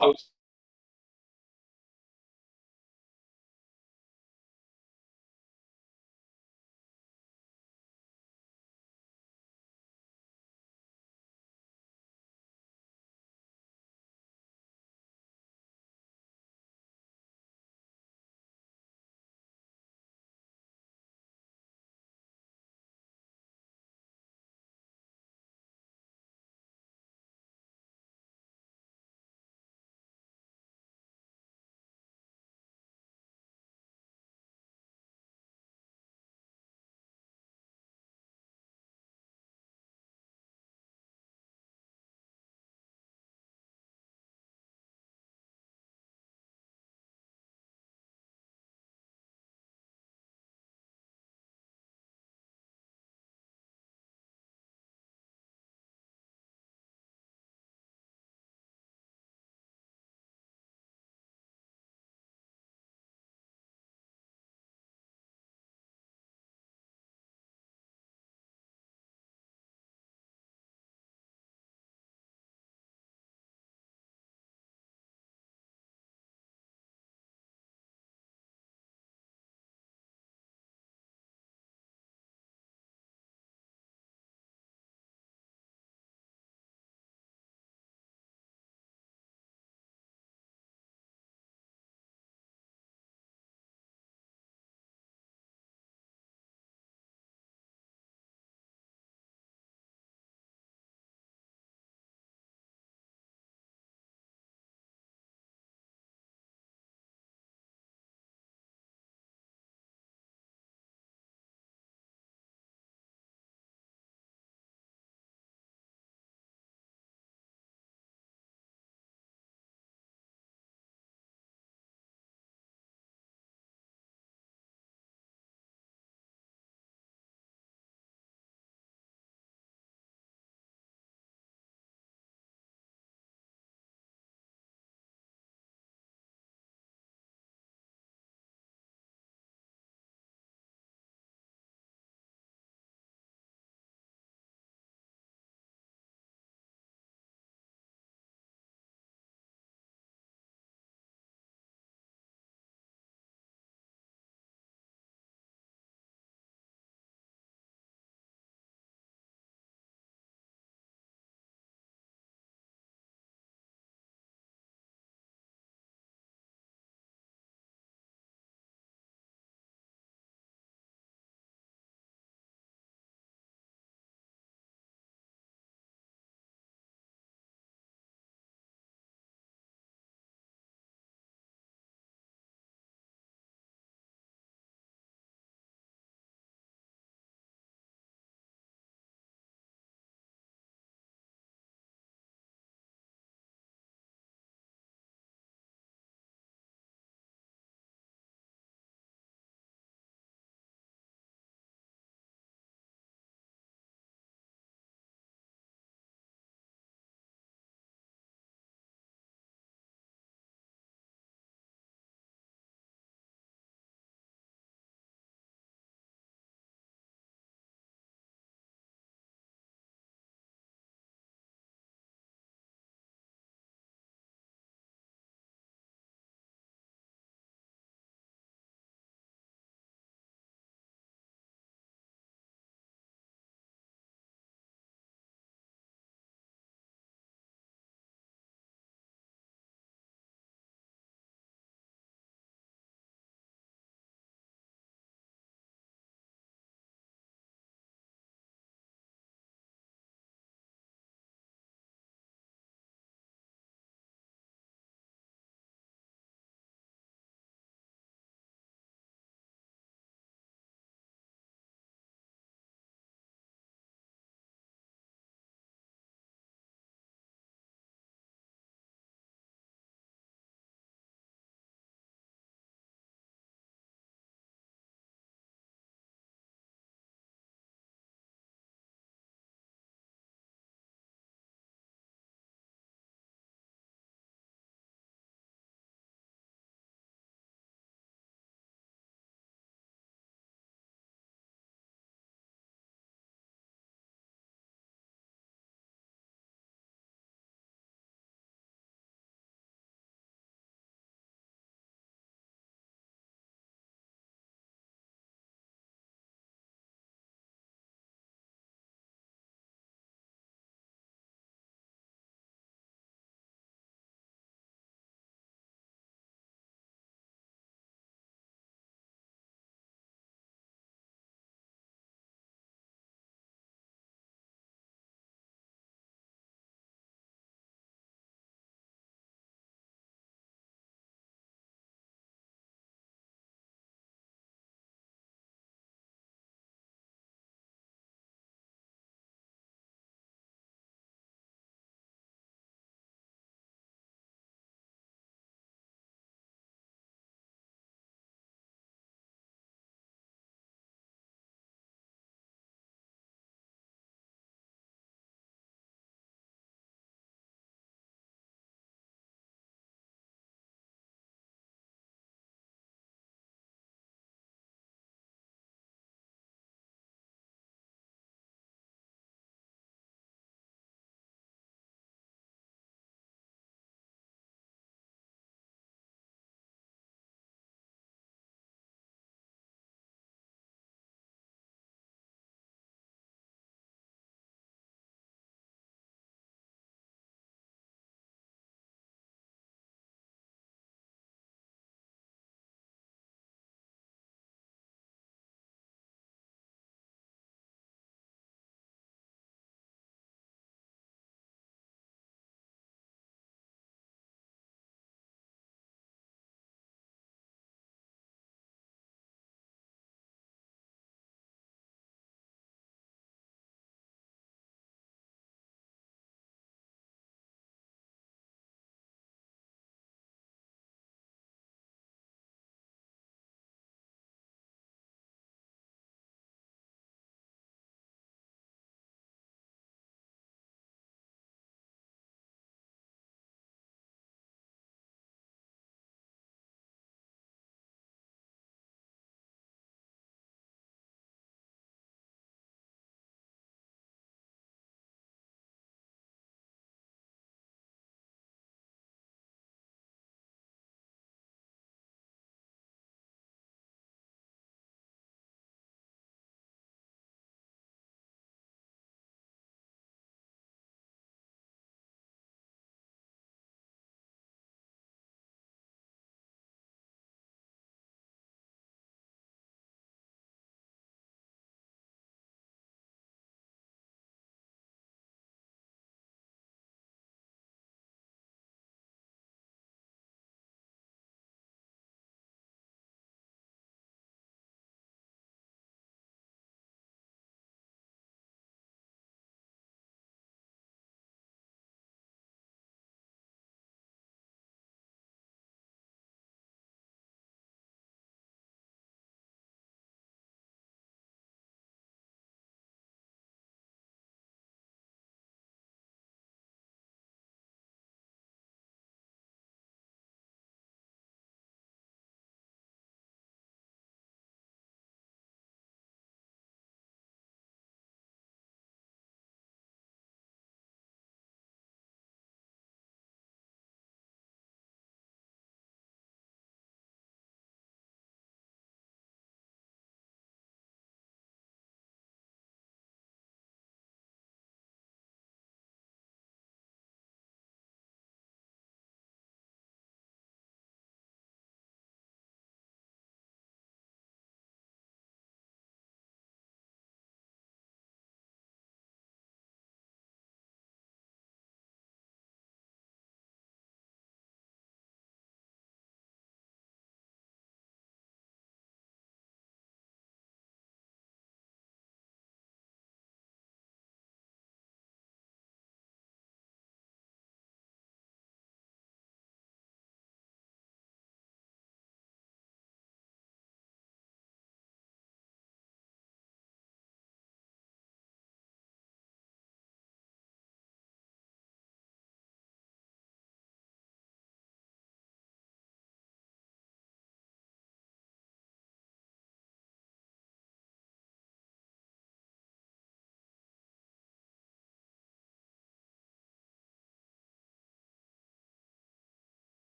Oh,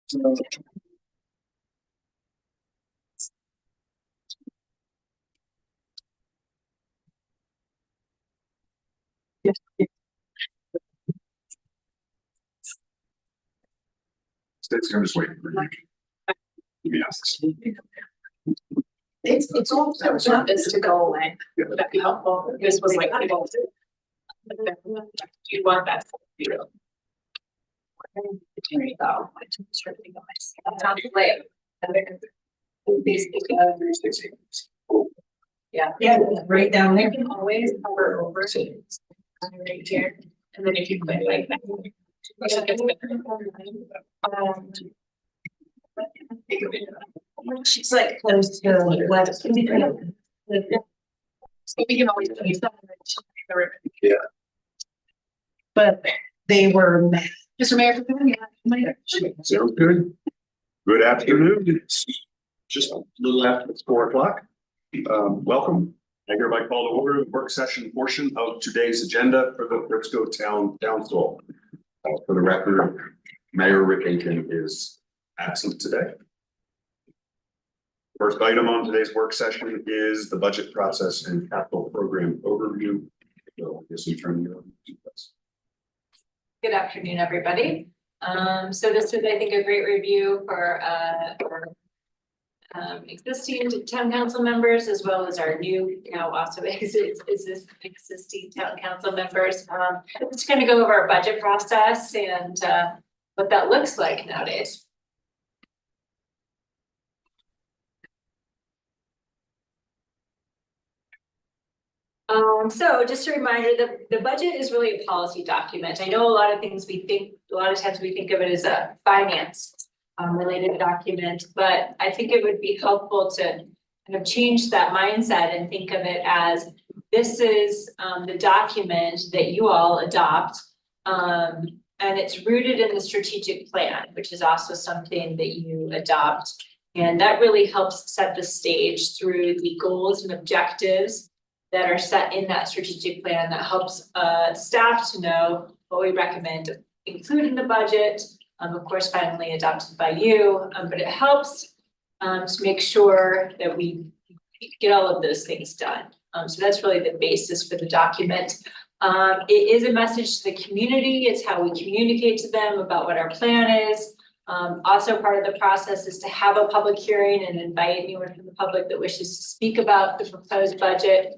State's gonna just wait for you. Yes. It's all want this to go away. Would that be helpful? This was like. Do you want that? There you go. Sounds late. Yeah, right down there. You can always hover over right here, and then if you click like that. She's like close to the west. So we can always use that. Yeah. But they were Mr. Mayor. Sounds good. Good afternoon. It's just a little after 4 o'clock. Welcome. I hereby call to order the work session portion of today's agenda for the Brixco Town Council. For the record, Mayor Rick Aiken is absent today. First item on today's work session is the budget process and capital program overview. So I guess we turn it over to you guys. Good afternoon, everybody. So this is, I think, a great review for existing town council members, as well as our new, now also existing town council members. Just going to go over our budget process and what that looks like nowadays. So just a reminder that the budget is really a policy document. I know a lot of times we think of it as a finance related document, but I think it would be helpful to kind of change that mindset and think of it as this is the document that you all adopt, and it's rooted in the strategic plan, which is also something that you adopt. And that really helps set the stage through the goals and objectives that are set in that strategic plan, that helps staff to know what we recommend include in the budget. Of course, finally adopted by you, but it helps to make sure that we get all of those things done. So that's really the basis for the document. It is a message to the community. It's how we communicate to them about what our plan is. Also part of the process is to have a public hearing and invite anyone from the public that wishes to speak about the proposed budget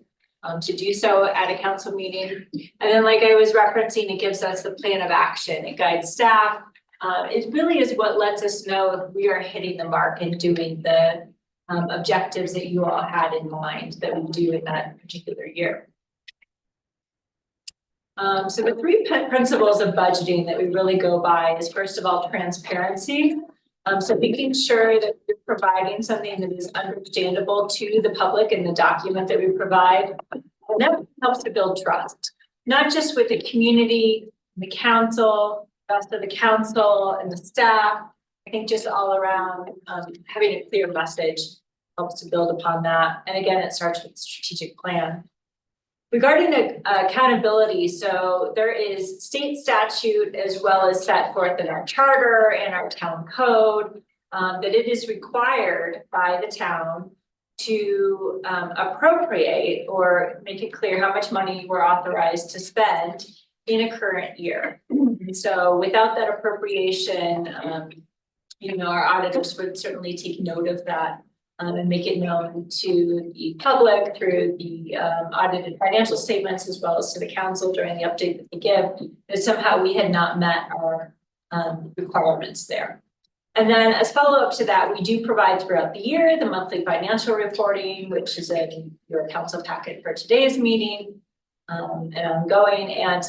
to do so at a council meeting. And then, like I was referencing, it gives us the plan of action. It guides staff. It really is what lets us know if we are hitting the mark and doing the objectives that you all had in mind that we do in that particular year. So the three principles of budgeting that we really go by is, first of all, transparency. So making sure that you're providing something that is understandable to the public in the document that we provide. And that helps to build trust, not just with the community, the council, the rest of the council and the staff. I think just all around having a clear message helps to build upon that. And again, it starts with the strategic plan. Regarding the accountability, so there is state statute as well as set forth in our charter and our town code that it is required by the town to appropriate or make it clear how much money we're authorized to spend in a current year. And so without that appropriation, our auditors would certainly take note of that. And make it known to the public through the audited financial statements, as well as to the council during the update that they give, that somehow we had not met our requirements there. And then as follow-up to that, we do provide throughout the year the monthly financial reporting, which is in your council packet for today's meeting and ongoing. And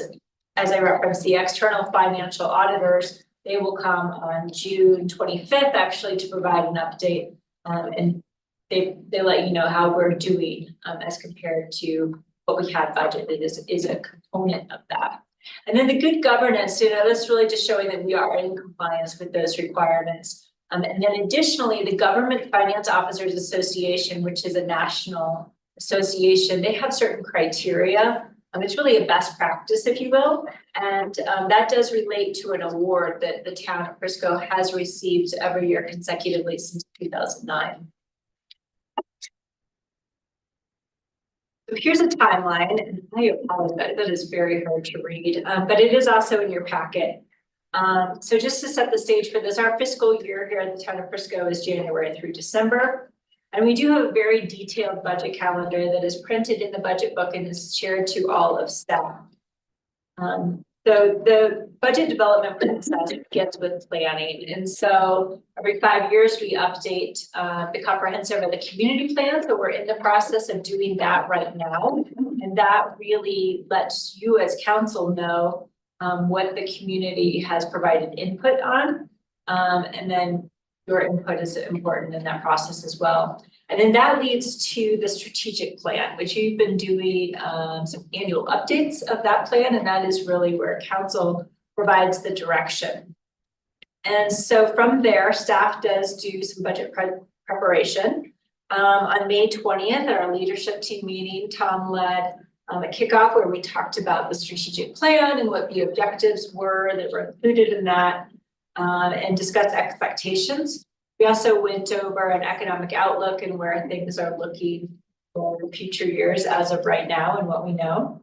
as I referenced, the external financial auditors, they will come on June 25th actually to provide an update. And they let you know how we're doing as compared to what we had budgeted is a component of that. And then the good governance, that's really just showing that we are in compliance with those requirements. And then additionally, the Government Finance Officers Association, which is a national association, they have certain criteria It's really a best practice, if you will, and that does relate to an award that the town of Frisco has received every year consecutively since 2009. So here's a timeline, and I apologize, that is very hard to read, but it is also in your packet. So just to set the stage for this, our fiscal year here at the town of Frisco is January through December. And we do have a very detailed budget calendar that is printed in the budget book and is shared to all of staff. So the budget development process begins with planning. And so every 5 years, we update the comprehensive or the community plan. So we're in the process of doing that right now. And that really lets you as council know what the community has provided input on. And then your input is important in that process as well. And then that leads to the strategic plan, which you've been doing some annual updates of that plan. And that is really where council provides the direction. And so from there, staff does do some budget preparation. On May 20th, at our leadership team meeting, Tom led a kickoff where we talked about the strategic plan and what the objectives were that were included in that, and discussed expectations. We also went over an economic outlook and where things are looking for future years as of right now and what we know.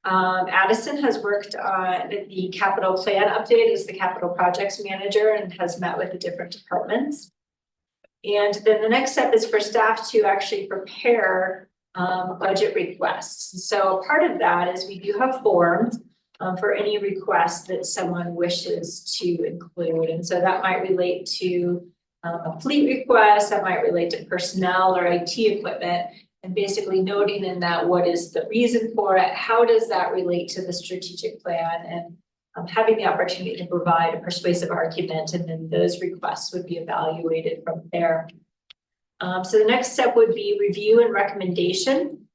Addison has worked on the capital plan update as the capital projects manager and has met with the different departments. And then the next step is for staff to actually prepare budget requests. So part of that is we do have forms for any request that someone wishes to include. And so that might relate to a fleet request, that might relate to personnel or IT equipment, and basically noting in that what is the reason for it, how does that relate to the strategic plan, and having the opportunity to provide a persuasive argument, and then those requests would be evaluated from there. So the next step would be review and recommendation.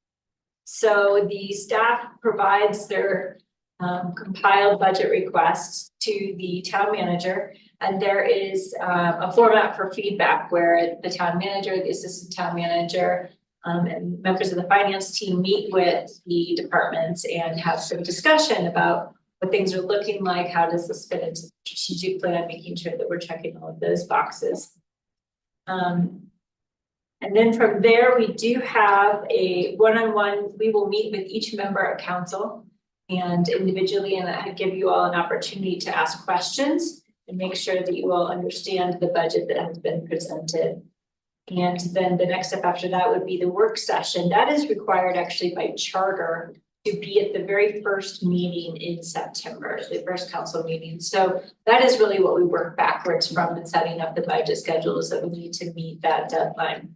So the staff provides their compiled budget requests to the town manager. And there is a format for feedback where the town manager, the assistant town manager, and members of the finance team meet with the departments and have some discussion about what things are looking like, how does this fit into the strategic plan, making sure that we're checking all of those boxes. And then from there, we do have a one-on-one, we will meet with each member of council and individually, and I give you all an opportunity to ask questions and make sure that you all understand the budget that has been presented. And then the next step after that would be the work session. That is required actually by charter to be at the very first meeting in September, the first council meeting. So that is really what we work backwards from in setting up the budget schedules, that we need to meet that deadline.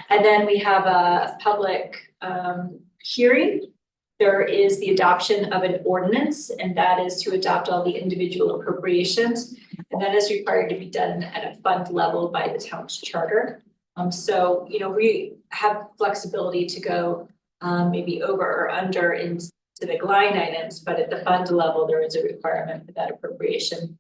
And then we have a public hearing. There is the adoption of an ordinance, and that is to adopt all the individual appropriations. And that is required to be done at a fund level by the town's charter. So, you know, we have flexibility to go maybe over or under into the line items, but at the fund level, there is a requirement for that appropriation.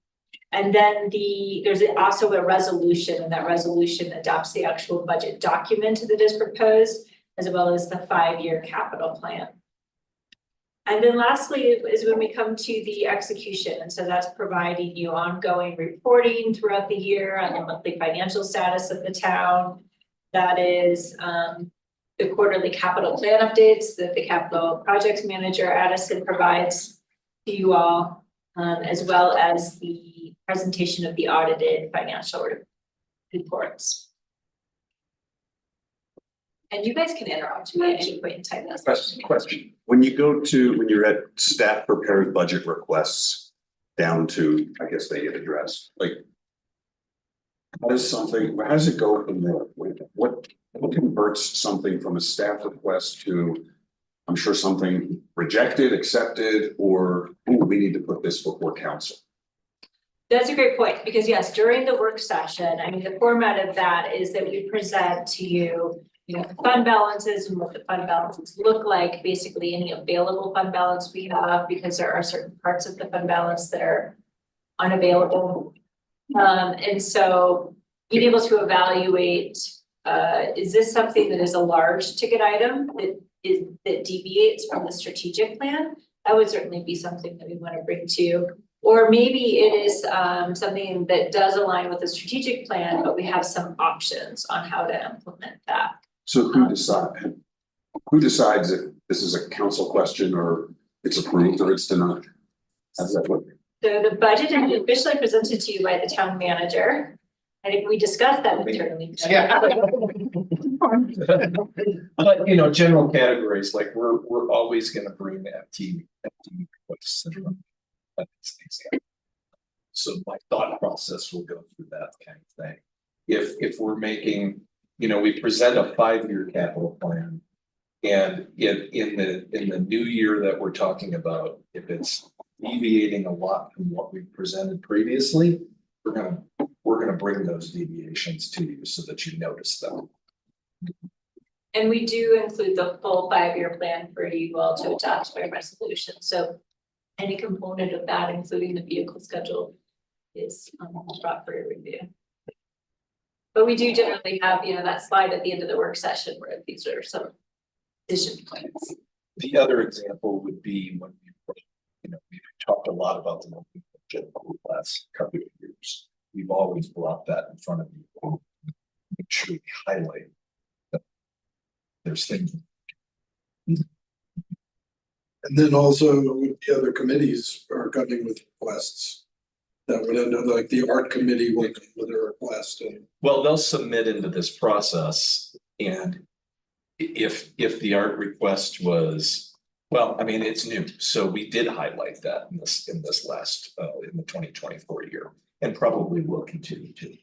And then there's also a resolution, and that resolution adopts the actual budget document that is proposed, as well as the 5-year capital plan. And then lastly is when we come to the execution. And so that's providing you ongoing reporting throughout the year on the monthly financial status of the town. That is the quarterly capital plan updates that the capital projects manager Addison provides to you all, as well as the presentation of the audited financial reports. And you guys can interrupt me at any point in time. Question. When you're at staff prepared budget requests down to, I guess they get addressed, like, how does it go from there? What converts something from a staff request to, I'm sure, something rejected, accepted, or, ooh, we need to put this before council? That's a great point, because yes, during the work session, I mean, the format of that is that we present to you, you know, the fund balances and what the fund balances look like, basically any available fund balance we have, because there are certain parts of the fund balance that are unavailable. And so being able to evaluate, is this something that is a large ticket item that that deviates from the strategic plan, that would certainly be something that we want to bring to you. Or maybe it is something that does align with the strategic plan, but we have some options on how to implement that. So who decides if this is a council question or it's approved or it's denied? How does that work? So the budget is officially presented to you by the town manager. And if we discuss that internally. Yeah. But, you know, general categories, like we're always gonna bring FT requests. So my thought process will go through that kind of thing. If we're making, you know, we present a 5-year capital plan. And in the new year that we're talking about, if it's deviating a lot from what we presented previously, we're gonna bring those deviations to you so that you notice them. And we do include the full 5-year plan for you all to adopt by resolution. So any component of that, including the vehicle schedule, is brought for your review. But we do generally have, you know, that slide at the end of the work session where these are some decision points. The other example would be when we've talked a lot about the local budget over the last couple of years. We've always brought that in front of you. Make sure we highlight that there's things. And then also with the other committees are coming with requests. That would end up like the art committee will come with a request and. Well, they'll submit into this process, and if the art request was, well, I mean, it's new, so we did highlight that in this last in the 2024 year, and probably will continue to.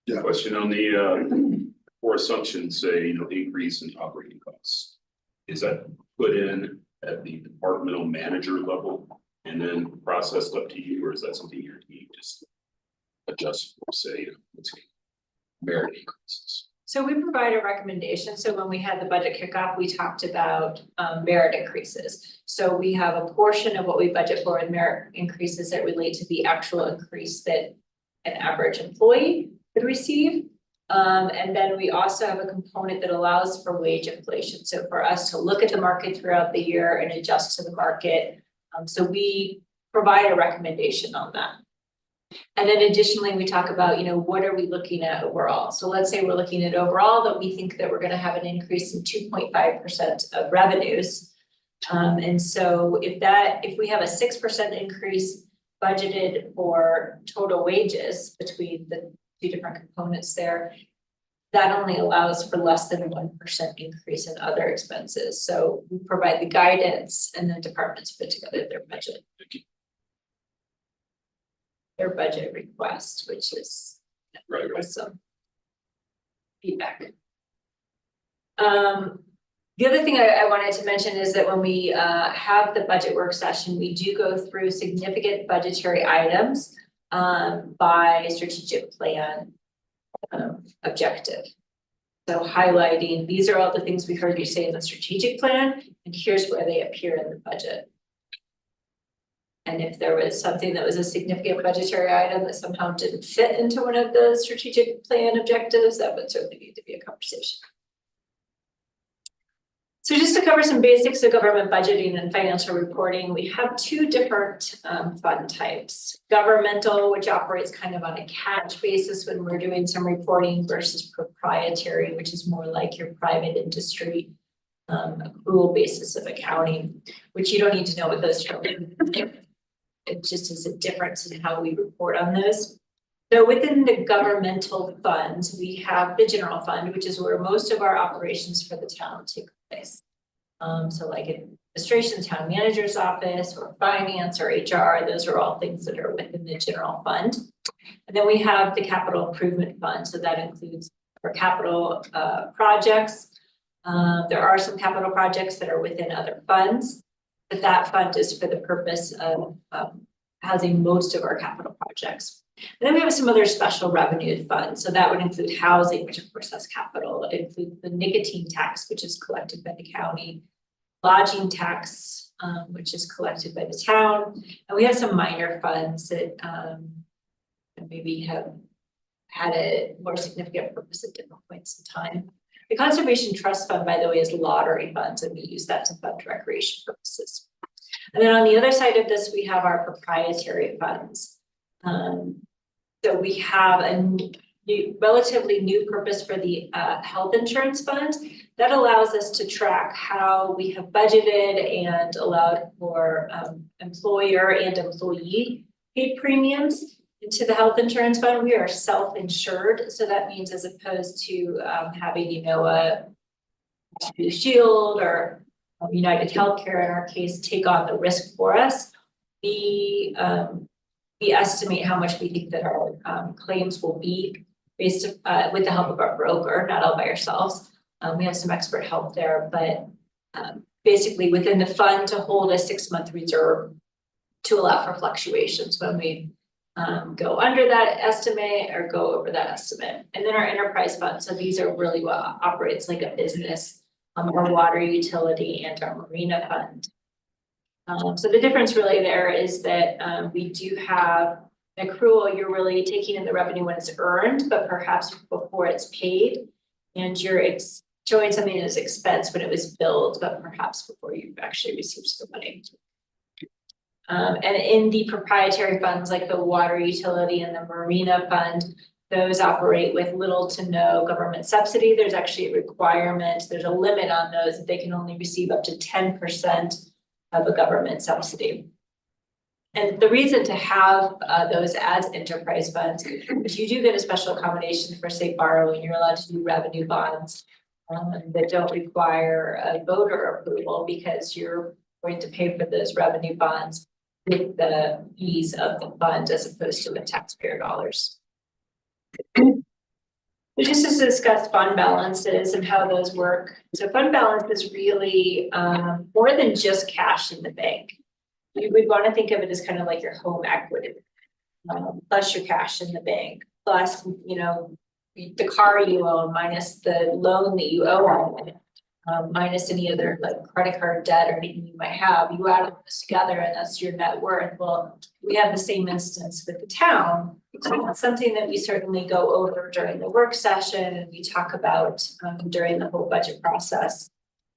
Yeah. Question on the core assumptions, say, you know, increase in operating costs. Is that put in at the departmental manager level and then processed up to you, or is that something your team just adjust for, say, let's say, merit increases? So we provide a recommendation. So when we had the budget kickoff, we talked about merit increases. So we have a portion of what we budget for in merit increases that relate to the actual increase that an average employee would receive. And then we also have a component that allows for wage inflation. So for us to look at the market throughout the year and adjust to the market. So we provide a recommendation on that. And then additionally, we talk about, you know, what are we looking at overall? So let's say we're looking at overall that we think that we're going to have an increase in 2.5% of revenues. And so if we have a 6% increase budgeted for total wages between the two different components there, that only allows for less than 1% increase in other expenses. So we provide the guidance and then departments put together their budget. Their budget request, which is Right. some feedback. The other thing I wanted to mention is that when we have the budget work session, we do go through significant budgetary items by strategic plan objective. So highlighting, these are all the things we heard you say in the strategic plan, and here's where they appear in the budget. And if there was something that was a significant budgetary item that somehow didn't fit into one of the strategic plan objectives, that would certainly need to be a conversation. So just to cover some basics of government budgeting and financial reporting, we have two different fund types. Governmental, which operates kind of on a catch basis when we're doing some reporting, versus proprietary, which is more like your private industry accrual basis of accounting, which you don't need to know what those terms are. It just is a difference in how we report on those. So within the governmental funds, we have the general fund, which is where most of our operations for the town take place. So like administration, town manager's office, or finance, or HR, those are all things that are within the general fund. And then we have the capital improvement fund. So that includes our capital projects. There are some capital projects that are within other funds, but that fund is for the purpose of housing most of our capital projects. And then we have some other special revenue funds. So that would include housing, which of course has capital. It includes the nicotine tax, which is collected by the county, lodging tax, which is collected by the town. And we have some minor funds that maybe have had a more significant purpose at different points in time. The Conservation Trust Fund, by the way, is lottery funds, and we use that to fund recreation purposes. And then on the other side of this, we have our proprietary funds. So we have relatively new purpose for the health insurance fund that allows us to track how we have budgeted and allowed for employer and employee paid premiums into the health insurance fund. We are self-insured, so that means as opposed to having, a Blue Shield or United Healthcare in our case take on the risk for us, we estimate how much we think that our claims will be based with the help of our broker, not all by ourselves. We have some expert help there, but basically within the fund to hold a 6-month reserve to allow for fluctuations when we go under that estimate or go over that estimate. And then our enterprise fund, so these are really what operates like a business, our water utility and our marina fund. So the difference really there is that we do have an accrual. You're really taking in the revenue when it's earned, but perhaps before it's paid, and you're showing something as expense when it was billed, but perhaps before you've actually received the money. And in the proprietary funds like the water utility and the marina fund, those operate with little to no government subsidy. There's actually a requirement, there's a limit on those that they can only receive up to 10% of a government subsidy. And the reason to have those as enterprise funds is you do get a special accommodation for, say, borrowing. You're allowed to do revenue bonds that don't require a voter approval because you're going to pay for those revenue bonds with the fees of the fund as opposed to the taxpayer dollars. So just to discuss fund balances and how those work. So fund balance is really more than just cash in the bank. You would want to think of it as kind of like your home equity, plus your cash in the bank, plus, the car you own minus the loan that you owe on it, minus any other like credit card debt or anything you might have. You add all this together and that's your net worth. Well, we have the same instance with the town. So it's something that we certainly go over during the work session and we talk about during the whole budget process.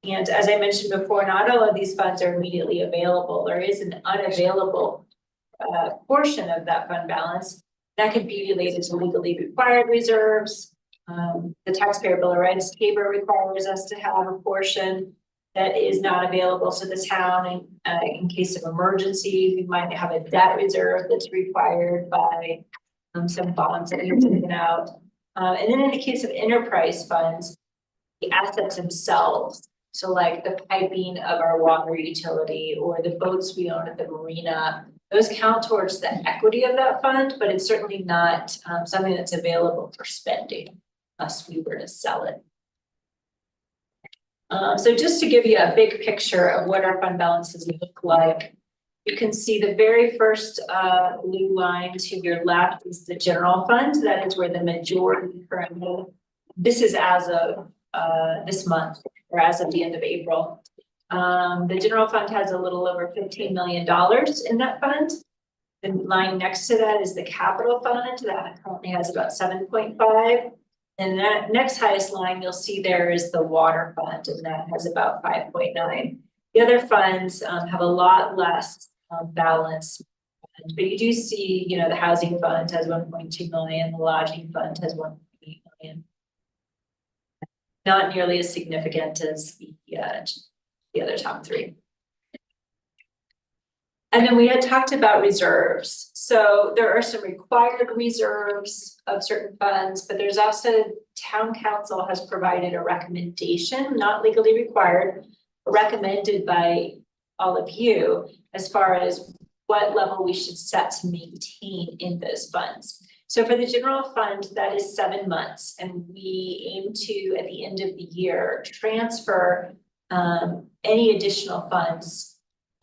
And as I mentioned before, not all of these funds are immediately available. There is an unavailable portion of that fund balance that could be related to legally required reserves. The taxpayer bill of rights TABOR requires us to have a portion that is not available to the town in case of emergency. We might have a debt reserve that's required by some bonds that we've taken out. And then in the case of enterprise funds, the assets themselves, so like the piping of our water utility or the boats we own at the marina, those count towards the equity of that fund, but it's certainly not something that's available for spending unless we were to sell it. So just to give you a big picture of what our fund balances look like, you can see the very first blue line to your left is the general fund. That is where the majority currently, this is as of this month or as of the end of April. The general fund has a little over $15 million in that fund. The line next to that is the capital fund that currently has about 7.5. And that next highest line you'll see there is the water fund, and that has about 5.9. The other funds have a lot less balance, but you do see, the housing fund has 1.2 million, the lodging fund has 1.8 million. Not nearly as significant as the other top three. And then we had talked about reserves. So there are some required reserves of certain funds, but there's also town council has provided a recommendation, not legally required, but recommended by all of you as far as what level we should set to maintain in those funds. So for the general fund, that is 7 months, and we aim to, at the end of the year, transfer any additional funds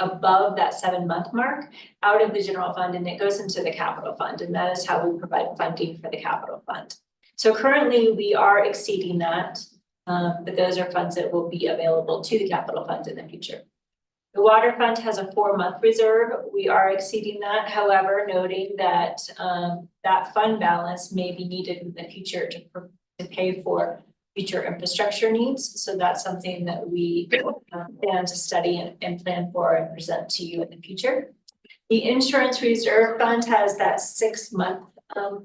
above that 7-month mark out of the general fund, and it goes into the capital fund, and that is how we provide funding for the capital fund. So currently we are exceeding that, but those are funds that will be available to the capital fund in the future. The water fund has a 4-month reserve. We are exceeding that, however, noting that that fund balance may be needed in the future to pay for future infrastructure needs. So that's something that we plan to study and plan for and present to you in the future. The insurance reserve fund has that 6-month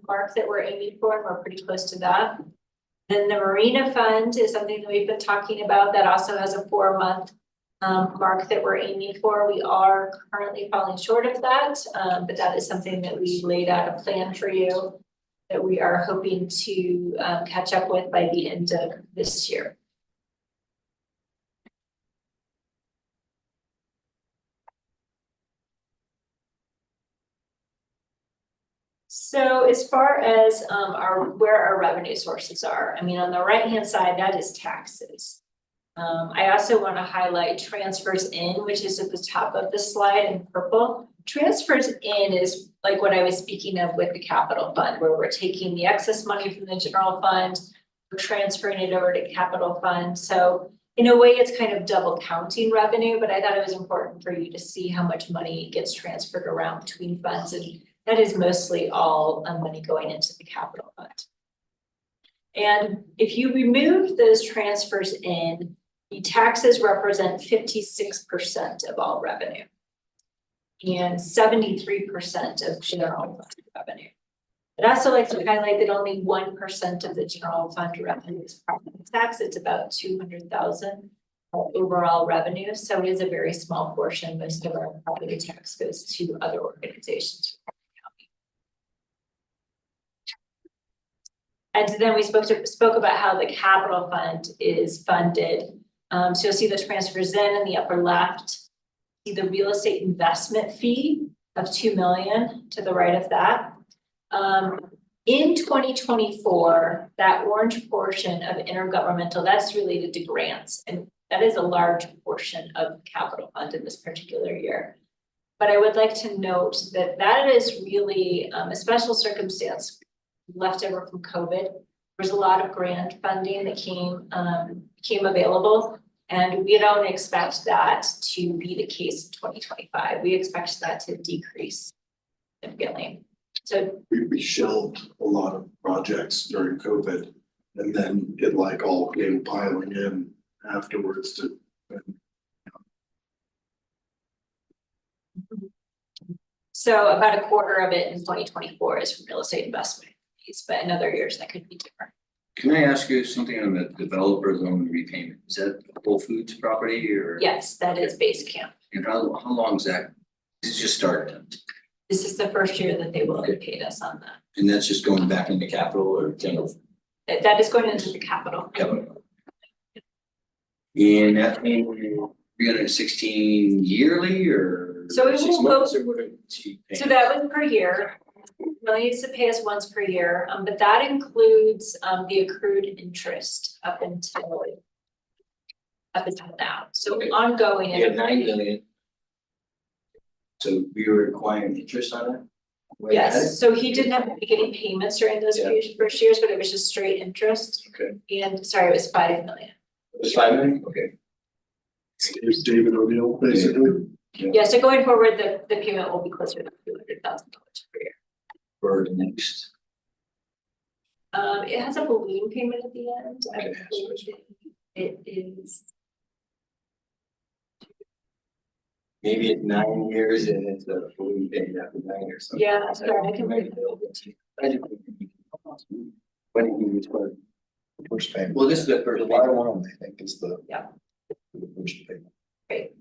mark that we're aiming for, and we're pretty close to that. Then the marina fund is something that we've been talking about that also has a 4-month mark that we're aiming for. We are currently falling short of that, but that is something that we laid out a plan for you that we are hoping to catch up with by the end of this year. So as far as where our revenue sources are, I mean, on the right-hand side, that is taxes. I also want to highlight transfers in, which is at the top of the slide in purple. Transfers in is like what I was speaking of with the capital fund, where we're taking the excess money from the general fund, we're transferring it over to capital fund. So in a way, it's kind of double counting revenue, but I thought it was important for you to see how much money gets transferred around between funds, and that is mostly all money going into the capital fund. And if you remove those transfers in, the taxes represent 56% of all revenue and 73% of general fund revenue. I'd also like to highlight that only 1% of the general fund revenue is property tax. It's about 200,000 overall revenue. So it is a very small portion. Most of our property tax goes to other organizations. And then we spoke about how the capital fund is funded. So you'll see the transfers in the upper left. See the real estate investment fee of $2 million to the right of that. In 2024, that orange portion of intergovernmental, that's related to grants, and that is a large portion of the capital fund in this particular year. But I would like to note that that is really a special circumstance left over from COVID. There was a lot of grant funding that came available, and we don't expect that to be the case in 2025. We expect that to decrease significantly. So We shelved a lot of projects during COVID, and then it like all came piling in afterwards to. So about a quarter of it in 2024 is from real estate investment fees, but in other years that could be different. Can I ask you something on the developer loan repayment? Is that Whole Foods property or? Yes, that is base camp. And how long is that? It's just started. This is the first year that they will have paid us on that. And that's just going back into capital or general That is going into the capital. capital? And that 316 yearly or? So it 6 will go- months or what is he paying? So that was per year. Well, he needs to pay us once per year, but that includes the accrued interest up until now. So ongoing. You have 9 million. So we were acquiring interest on it? Way ahead? Yes, so he didn't have to make any payments during those Yeah. first years, but it was just straight interest. Okay. And sorry, it was 5 million. It was 5 million? Okay. Here's David O'Neill, basically. Yeah, so going forward, the payment will be closer to $200,000 per year. For the next. It has a balloon payment at the end. I Okay. believe it is. Maybe it's 9 years and it's a fully paid after 9 or something. Yeah, sorry, I can read When did you start? The first payment. Well, this is the first. July 1, I think, is the. Yeah. The first payment. Great.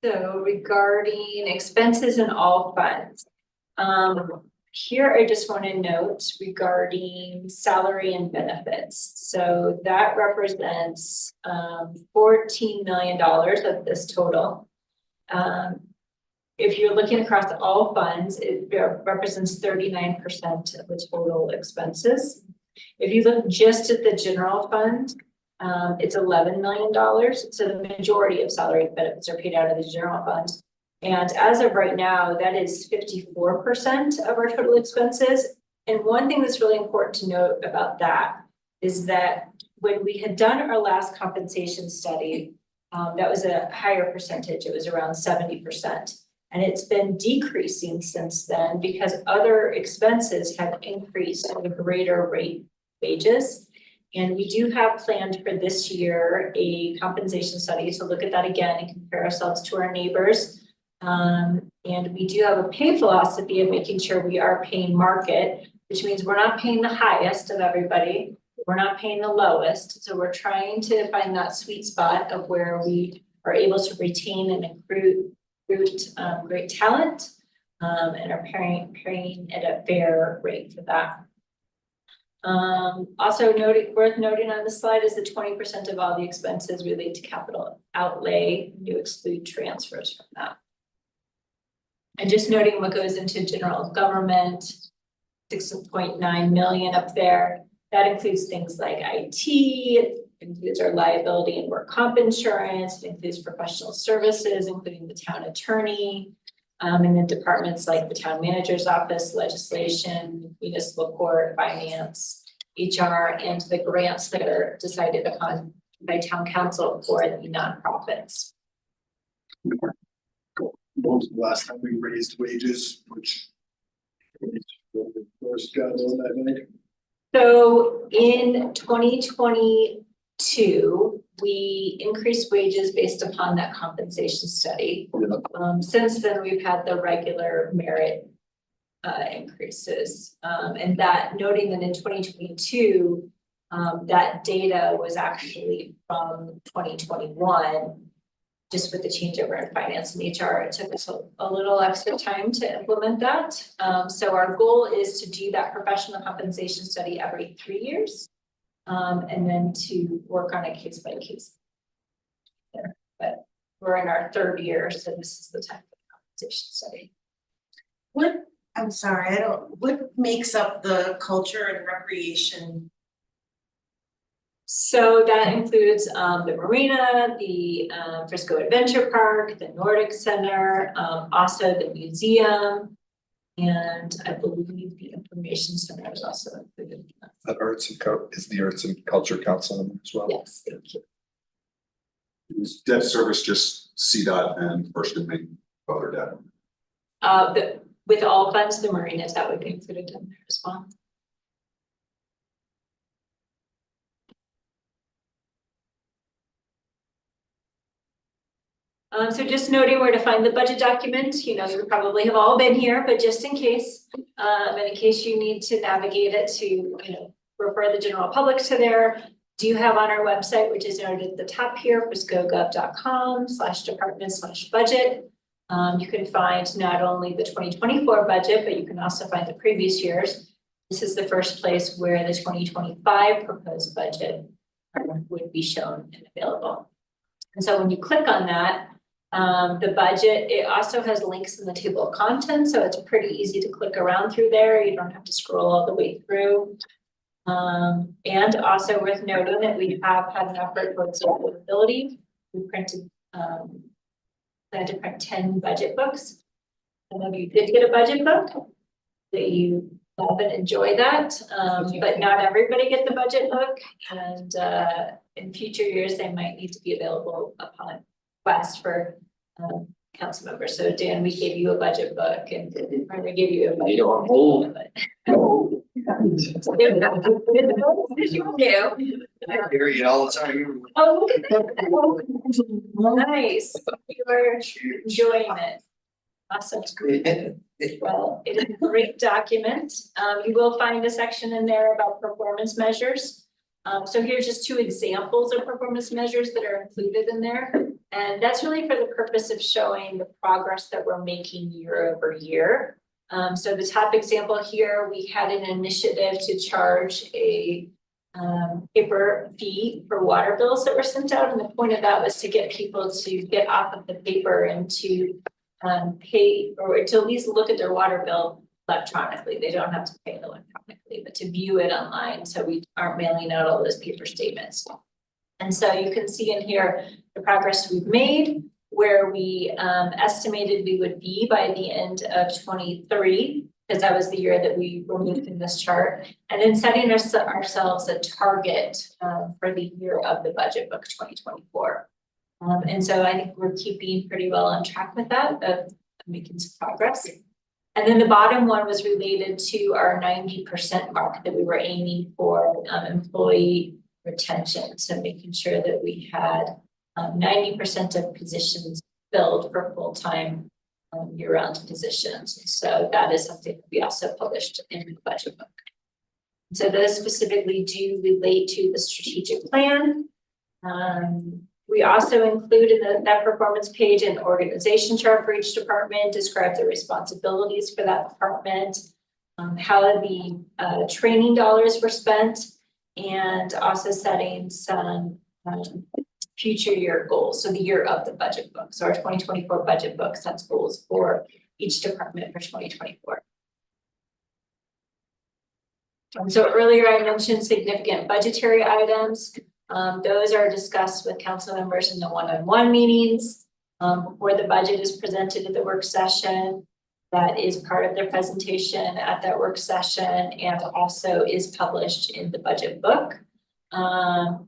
So regarding expenses in all funds, here I just want to note regarding salary and benefits. So that represents $14 million of this total. If you're looking across all funds, it represents 39% of the total expenses. If you look just at the general fund, it's $11 million. So the majority of salary and benefits are paid out of the general fund. And as of right now, that is 54% of our total expenses. And one thing that's really important to note about that is that when we had done our last compensation study, That was a higher percentage, it was around 70%. And it's been decreasing since then because other expenses have increased at a greater rate wages. And we do have planned for this year a compensation study to look at that again and compare ourselves to our neighbors. And we do have a pay philosophy of making sure we are paying market, which means we're not paying the highest of everybody. We're not paying the lowest. So we're trying to find that sweet spot of where we are able to retain and recruit great talent, and are paying at a fair rate for that. Also worth noting on the slide is that 20% of all the expenses relate to capital outlay. You exclude transfers from that. And just noting what goes into general government, 6.9 million up there. That includes things like IT, it includes our liability and work comp insurance, it includes professional services, including the town attorney, and then departments like the town manager's office, legislation, municipal court, finance, HR, and the grants that are decided upon by town council for the nonprofits. When was the last time we raised wages, which first got on that night? So in 2022, we increased wages based upon that compensation study. Since then, we've had the regular merit increases. And that noting that in 2022, that data was actually from 2021. Just with the changeover in finance and HR, it took us a little extra time to implement that. So our goal is to do that professional compensation study every 3 years. And then to work on a case by case. But we're in our 3rd year, so this is the time for the compensation study. What makes up the culture and recreation? So that includes the marina, the Frisco Adventure Park, the Nordic Center, also the museum, and I believe the information center is also included. The is the Arts and Culture Council as well? Yes, thank you. Is debt service just CDOT and First and Main other debt? With all funds, the marinas, that would be included in there as well. So just noting where to find the budget document, you probably have all been here, but just in case, and in case you need to navigate it to, refer the general public to there, do you have on our website, which is noted at the top here, friscogov.com/department/budget. You can find not only the 2024 budget, but you can also find the previous years. This is the first place where the 2025 proposed budget would be shown and available. And so when you click on that, the budget, it also has links in the table of contents, so it's pretty easy to click around through there. You don't have to scroll all the way through. And also worth noting that we have had an effort towards affordability. We plan to print 10 budget books. Some of you did get a budget book, that you love and enjoy that, but not everybody get the budget book, and in future years they might need to be available upon request for council members. So Dan, we gave you a budget book, and we gave you a budget book. I hear you all the time. Oh, look at that. Nice. You are enjoying it. Awesome. Well, it is a great document. You will find a section in there about performance measures. So here's just 2 examples of performance measures that are included in there. And that's really for the purpose of showing the progress that we're making year over year. So the top example here, we had an initiative to charge a paper fee for water bills that were sent out. And the point of that was to get people to get off of the paper and to pay, or to at least look at their water bill electronically. They don't have to pay it electronically, but to view it online, so we aren't mailing out all those paper statements. And so you can see in here the progress we've made, where we estimated we would be by the end of 23, because that was the year that we were moving this chart, and then setting ourselves a target for the year of the budget book 2024. And so I think we're keeping pretty well on track with that, of making some progress. And then the bottom one was related to our 90% mark that we were aiming for, employee retention. So making sure that we had 90% of positions filled for full-time year-round positions. So that is something that we also published in the budget book. So those specifically do relate to the strategic plan. We also include in that performance page an organization chart for each department, describe the responsibilities for that department, how the training dollars were spent, and also setting some future year goals. So the year of the budget book. So our 2024 budget book sets goals for each department for 2024. So earlier I mentioned significant budgetary items. Those are discussed with council members in the one-on-one meetings before the budget is presented at the work session. That is part of their presentation at that work session and also is published in the budget book.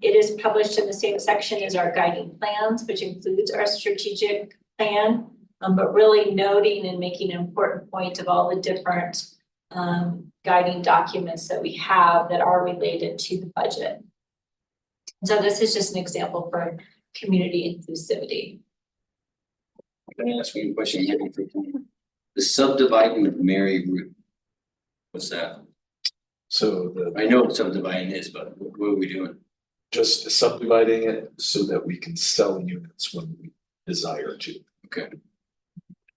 It is published in the same section as our guiding plans, which includes our strategic plan, but really noting and making an important point of all the different guiding documents that we have that are related to the budget. So this is just an example for community inclusivity. Can I ask you a question? The subdividing of Mary Root. What's that? So I know what subdividing is, but what are we doing? just subdividing it so that we can sell units when we desire to. Okay.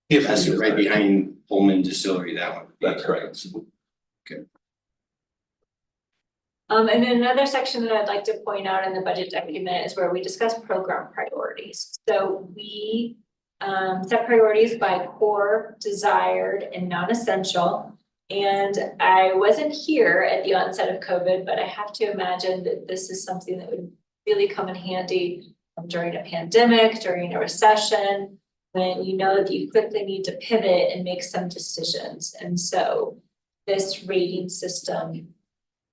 If That's we right desire. behind Pullman Distillery, that one. That's correct. And then another section that I'd like to point out in the budget document is where we discuss program priorities. So we set priorities by core, desired, and non-essential. And I wasn't here at the onset of COVID, but I have to imagine that this is something that would really come in handy during a pandemic, during a recession, when you know that you quickly need to pivot and make some decisions. And so this rating system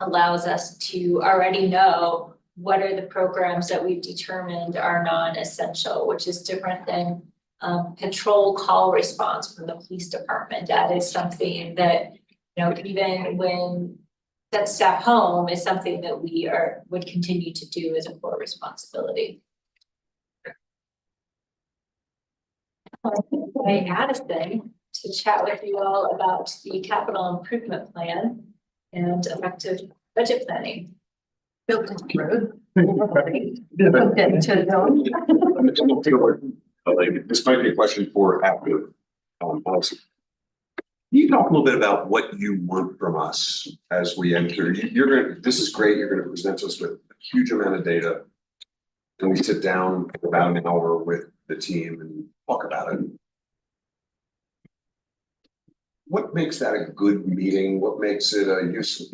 allows us to already know what are the programs that we've determined are non-essential, which is different than patrol call response from the police department. That is something that, you know, even when that staff home is something that we would continue to do as a core responsibility. I add a thing to chat with you all about the capital improvement plan and effective budget planning. Built into the road. This might be a question for after, Allison. Can you talk a little bit about what you want from us as we enter? This is great, you're gonna present us with a huge amount of data. And we sit down for about an hour with the team and talk about it. What makes that a good meeting? What makes it a useful,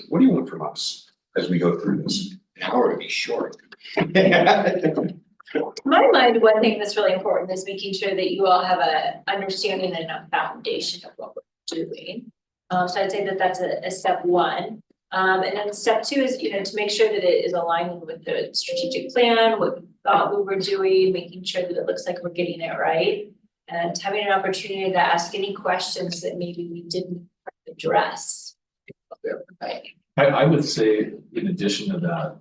what do you want from us as we go through this? An hour to be short. To my mind, one thing that's really important is making sure that you all have a understanding and a foundation of what we're doing. So I'd say that that's a step one. And then step two is, to make sure that it is aligning with the strategic plan, what we thought we were doing, making sure that it looks like we're getting it right. And having an opportunity to ask any questions that maybe we didn't address. I would say, in addition to that,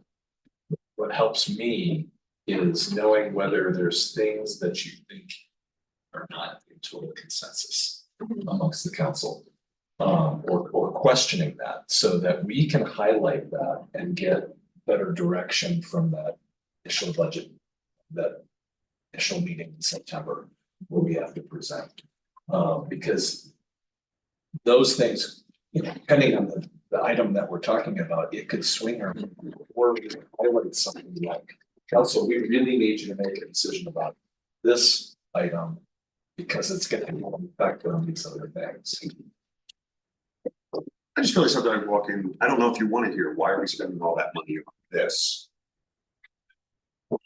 what helps me is knowing whether there's things that you think are not in total consensus amongst the council. Or questioning that so that we can highlight that and get better direction from that initial budget, that initial meeting in September where we have to present. Because those things, depending on the item that we're talking about, it could swing or we highlight something like, council, we really need you to make a decision about this item because it's going to have an effect on these other things. I just feel like sometimes I walk in, I don't know if you want to hear, why are we spending all that money on this?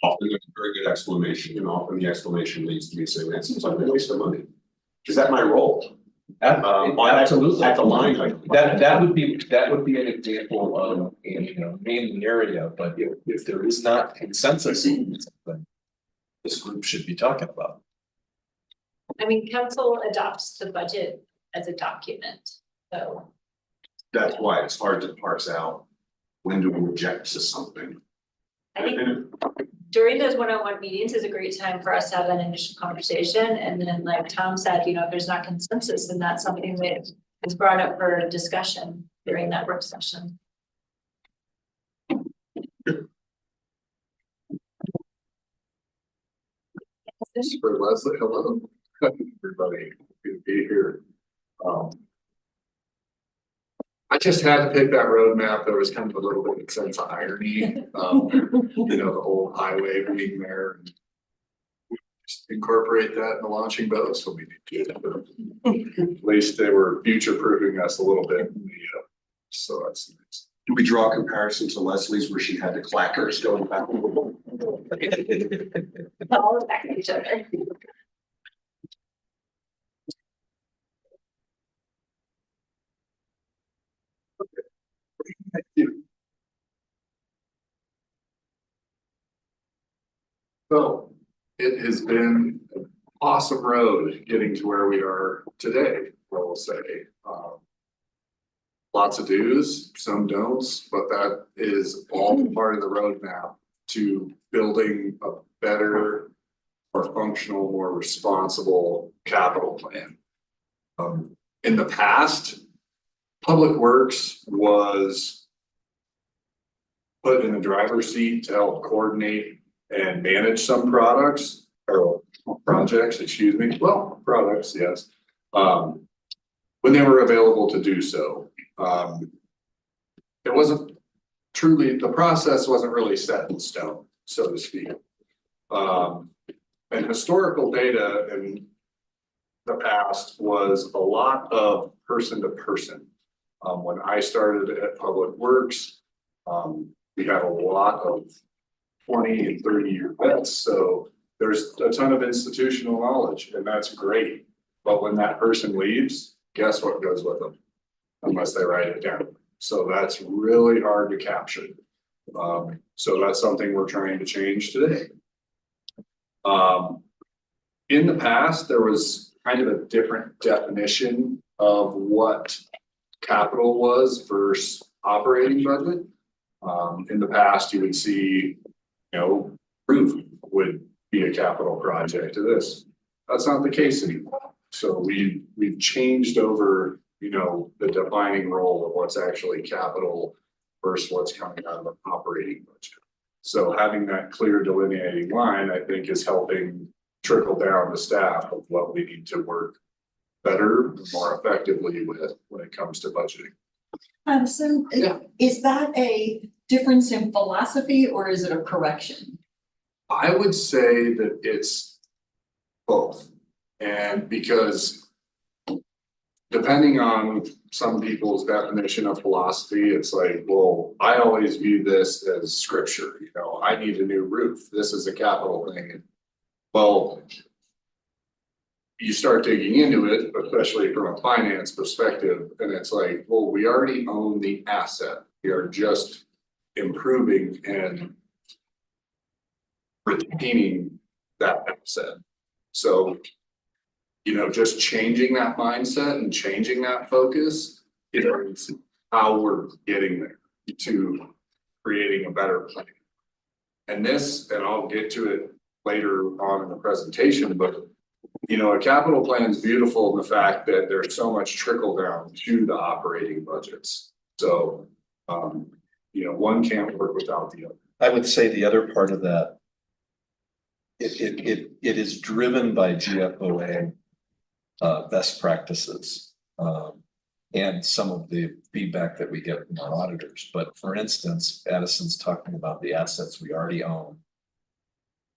Often there's a very good explanation, and often the explanation leads to me saying, that seems like a waste of money. Is that my role? Absolutely. At the line item. That would be an example of a main area, but if there is not consensus in something, this group should be talking about. I mean, council adopts the budget as a document, so. That's why it's hard to parse out when to object to something. I think during those one-on-one meetings is a great time for us to have an initial conversation, and then like Tom said, you know, if there's not consensus, then that's something that is brought up for discussion during that work session. For Leslie, hello, everybody, good to be here. I just had to pick that roadmap. There was kind of a little bit of sense of irony, you know, the old highway being there. Just incorporate that in the launching boats will be good. At least they were future proofing us a little bit. So that's nice. Do we draw a comparison to Leslie's where she had the clackers going back? All back at each other. Thank you. So it has been an awesome road getting to where we are today, I will say. Lots of do's, some don'ts, but that is all part of the roadmap to building a better, more functional, more responsible capital plan. In the past, Public Works was put in the driver's seat to help coordinate and manage some products or projects, excuse me, well, products, yes. When they were available to do so. It wasn't truly, the process wasn't really set in stone, so to speak. And historical data in the past was a lot of person to person. When I started at Public Works, we had a lot of 20 and 30-year vets, so there's a ton of institutional knowledge, and that's great. But when that person leaves, guess what goes with them? Unless they write it down. So that's really hard to capture. So that's something we're trying to change today. In the past, there was kind of a different definition of what capital was versus operating budget. In the past, you would see, you know, roof would be a capital project to this. That's not the case anymore. So we've changed over, you know, the defining role of what's actually capital versus what's coming out of an operating budget. So having that clear delineating line, I think, is helping trickle down the staff of what we need to work better, more effectively with when it comes to budgeting. So Yeah. is that a difference in philosophy or is it a correction? I would say that it's both. And because depending on some people's definition of philosophy, it's like, well, I always view this as scripture, you know, I need a new roof. This is a capital thing. Well, you start digging into it, especially from a finance perspective, and it's like, well, we already own the asset. We are just improving and retaining that asset. So, you know, just changing that mindset and changing that focus is how we're getting there to creating a better plan. And this, and I'll get to it later on in the presentation, but you know, a capital plan is beautiful in the fact that there's so much trickle down to the operating budgets. So, you know, one can't work without the other. I would say the other part of that, it is driven by GFOA best practices and some of the feedback that we get from our auditors. But for instance, Addison's talking about the assets we already own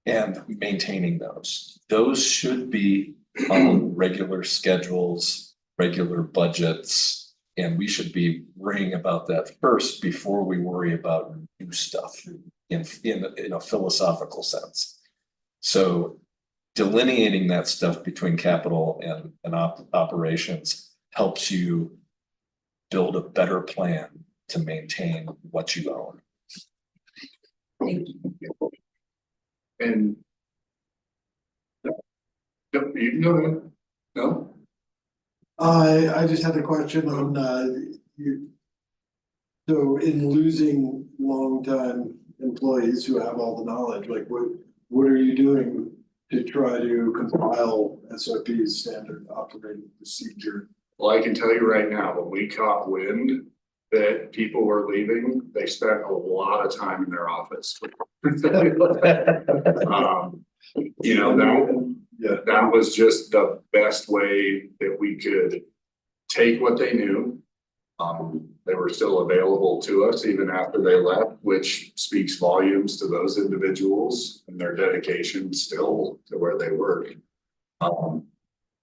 and maintaining those. Those should be on regular schedules, regular budgets, and we should be worrying about that first before we worry about new stuff in a philosophical sense. So delineating that stuff between capital and operations helps you build a better plan to maintain what you own. Thank you. And Yep, you can go ahead. No? I just had a question on, you. So in losing longtime employees who have all the knowledge, like what are you doing to try to compile SOPs, standard operating procedure? Well, I can tell you right now, when we caught wind that people were leaving, they spent a lot of time in their office. You know, that was just the best way that we could take what they knew. They were still available to us even after they left, which speaks volumes to those individuals and their dedication still to where they work.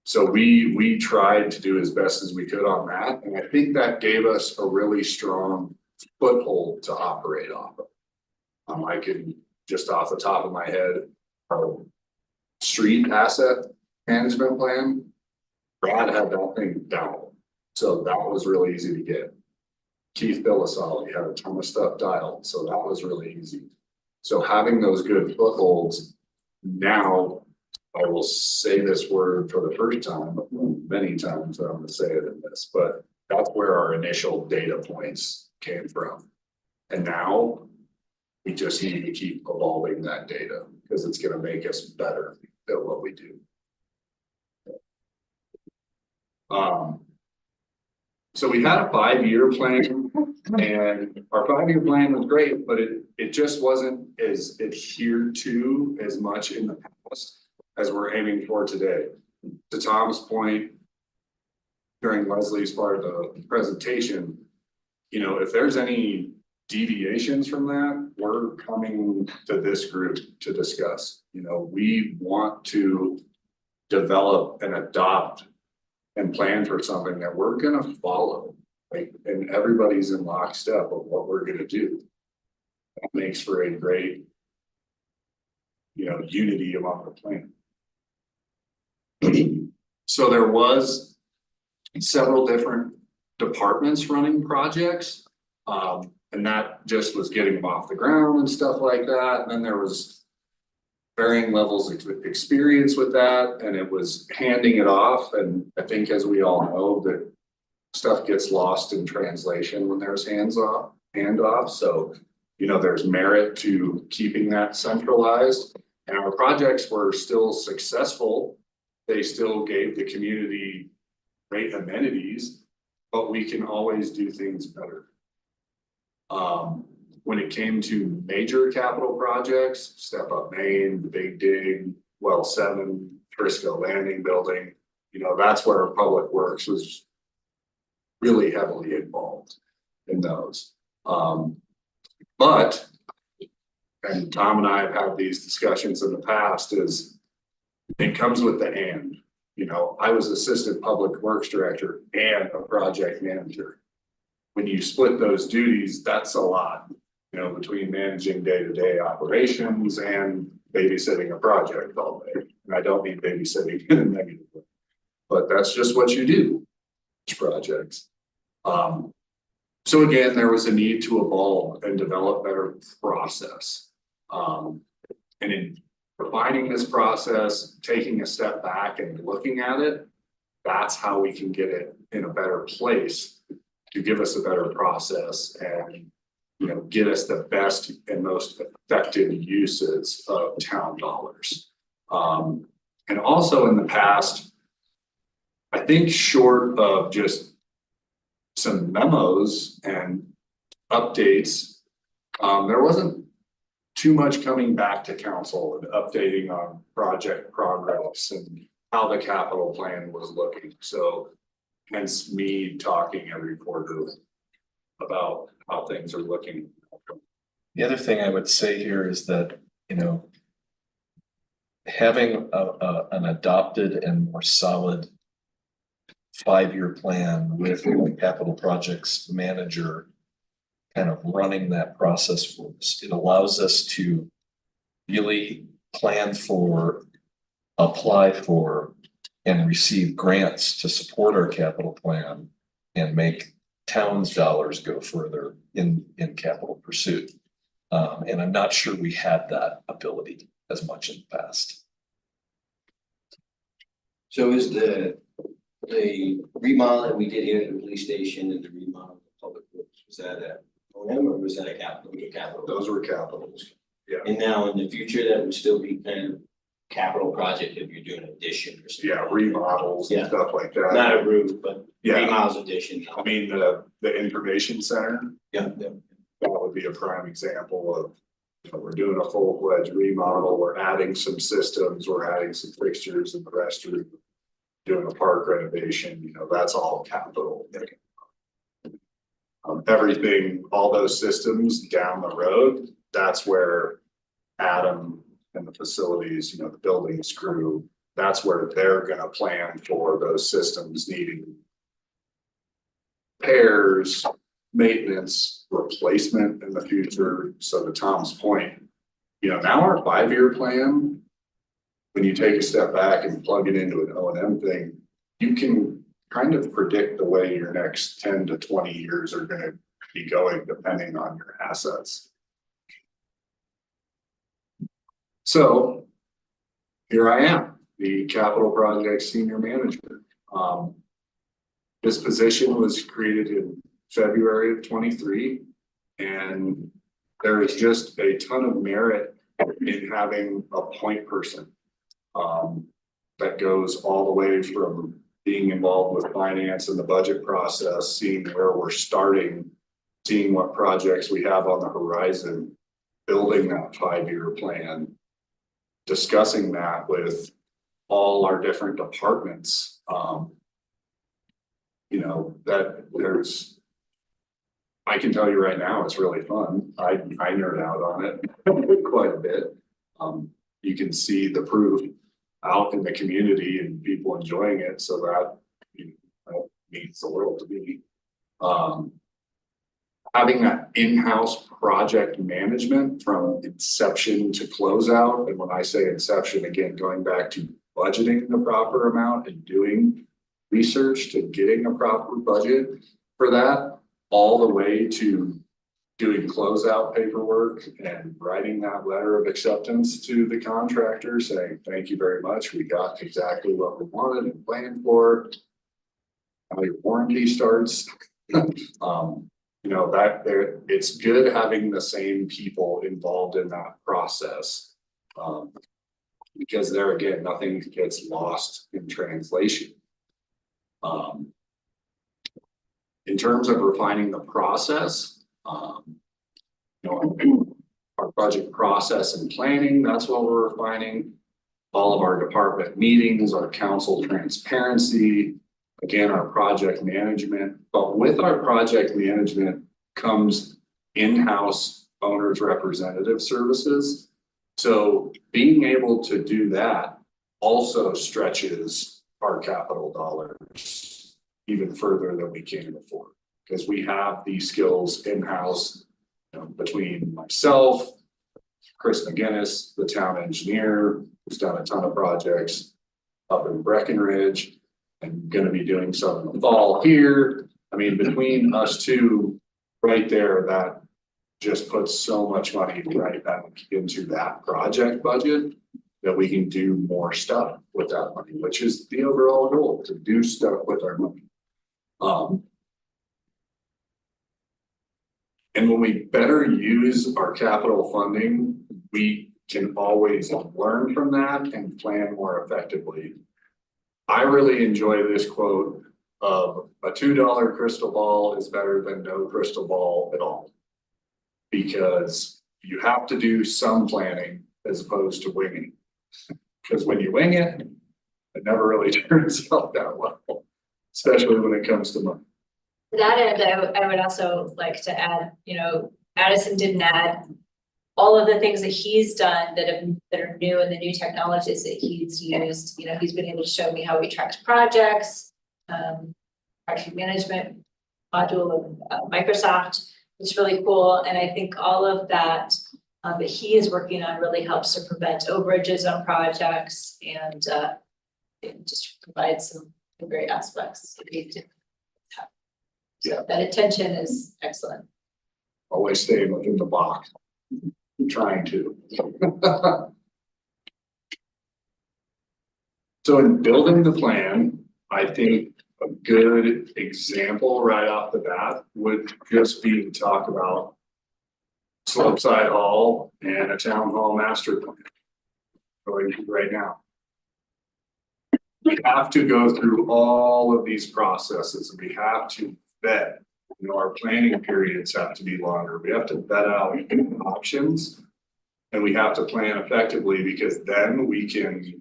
So we tried to do as best as we could on that, and I think that gave us a really strong foothold to operate off of. I can just off the top of my head, street asset management plan, Brad had that thing down, so that was really easy to get. Keith Billisali had a ton of stuff dialed, so that was really easy. So having those good footholds, now I will say this word for the first time, many times I'm gonna say it in this, but that's where our initial data points came from. And now we just need to keep evolving that data because it's gonna make us better at what we do. So we had a 5-year plan, and our 5-year plan was great, but it just wasn't as adhered to as much in the past as we're aiming for today. To Tom's point, during Leslie's part of the presentation, you know, if there's any deviations from that, we're coming to this group to discuss. You know, we want to develop and adopt and plan for something that we're gonna follow, like, and everybody's in lockstep of what we're gonna do. That makes for a great, you know, unity among the plan. So there was several different departments running projects. And that just was getting them off the ground and stuff like that. And then there was varying levels of experience with that, and it was handing it off. And I think, as we all know, that stuff gets lost in translation when there's handoff. So, you know, there's merit to keeping that centralized. And our projects were still successful. They still gave the community great amenities, but we can always do things better. When it came to major capital projects, Step Up Main, the Big Dig, Well 7, Frisco Landing Building, you know, that's where Public Works was really heavily involved in those. But, and Tom and I have had these discussions in the past, is it comes with the and. You know, I was Assistant Public Works Director and a project manager. When you split those duties, that's a lot, you know, between managing day-to-day operations and babysitting a project all day. And I don't mean babysitting in a negative way, but that's just what you do, projects. So again, there was a need to evolve and develop better process. And in refining this process, taking a step back and looking at it, that's how we can get it in a better place to give us a better process and, you know, get us the best and most effective uses of town dollars. And also in the past, I think short of just some memos and updates, there wasn't too much coming back to council and updating on project progress and how the capital plan was looking. So hence me talking every quarter about how things are looking. The other thing I would say here is that, you know, having an adopted and more solid 5-year plan with a capital projects manager kind of running that process for us, it allows us to really plan for, apply for, and receive grants to support our capital plan and make town's dollars go further in capital pursuit. And I'm not sure we had that ability as much in the past. So is the remodel that we did here at the police station and the remodel of the public works, was that a O&M or was that a capital? Those were capitals. Yeah, And now in the future, that would still be kind of capital project if you're doing addition or something. yeah, remodels and Yeah. stuff like that. Not a roof, but Yeah, remodels addition. I mean, the information center, Yeah, that would be a prime example of, you know, we're doing a full-fledged remodel, we're adding some systems, we're adding some fixtures in the restroom. Doing a park renovation, you know, that's all capital. Everything, all those systems down the road, that's where Adam and the facilities, you know, the buildings crew, that's where they're gonna plan for those systems needing repairs, maintenance, replacement in the future. So to Tom's point, you know, now our 5-year plan, when you take a step back and plug it into an O&M thing, you can kind of predict the way your next 10 to 20 years are gonna be going depending on your assets. So here I am, the capital project senior manager. This position was created in February of 23, and there is just a ton of merit in having a point person. That goes all the way from being involved with finance and the budget process, seeing where we're starting, seeing what projects we have on the horizon, building that 5-year plan, discussing that with all our different departments. You know, that there's, I can tell you right now, it's really fun. I nerd out on it quite a bit. You can see the proof out in the community and people enjoying it, so that, you know, means the world to me. Having that in-house project management from inception to closeout, and when I say inception, again, going back to budgeting the proper amount and doing research to getting a proper budget for that, all the way to doing closeout paperwork and writing that letter of acceptance to the contractor saying, thank you very much, we got exactly what we wanted and planned for. How your warranty starts. You know, that there, it's good having the same people involved in that process. Because there again, nothing gets lost in translation. In terms of refining the process, you know, our budget process and planning, that's what we're refining. All of our department meetings, our council transparency, again, our project management. But with our project management comes in-house owners representative services. So being able to do that also stretches our capital dollars even further than we can afford, because we have these skills in-house, you know, between myself, Chris McGinnis, the town engineer, who's done a ton of projects up in Breckenridge and gonna be doing some in the fall here. I mean, between us two right there, that just puts so much money right back into that project budget that we can do more stuff with that money, which is the overall goal, to do stuff with our money. And when we better use our capital funding, we can always learn from that and plan more effectively. I really enjoy this quote of a $2 crystal ball is better than no crystal ball at all. Because you have to do some planning as opposed to winging. Because when you wing it, it never really turns out that well, especially when it comes to money. To that end, I would also like to add, you know, Addison didn't add all of the things that he's done that are new, and the new technologies that he's used. You know, he's been able to show me how he tracks projects, project management module of Microsoft. It's really cool, and I think all of that that he is working on really helps to prevent overages on projects, and it just provides some great aspects. So that attention is excellent. Always staying within the box. I'm trying to. So in building the plan, I think a good example right off the bat would just be to talk about Slopeside Hall and a town hall master plan. Going right now. We have to go through all of these processes and we have to vet, our planning periods have to be longer. We have to vet out options. And we have to plan effectively because then we can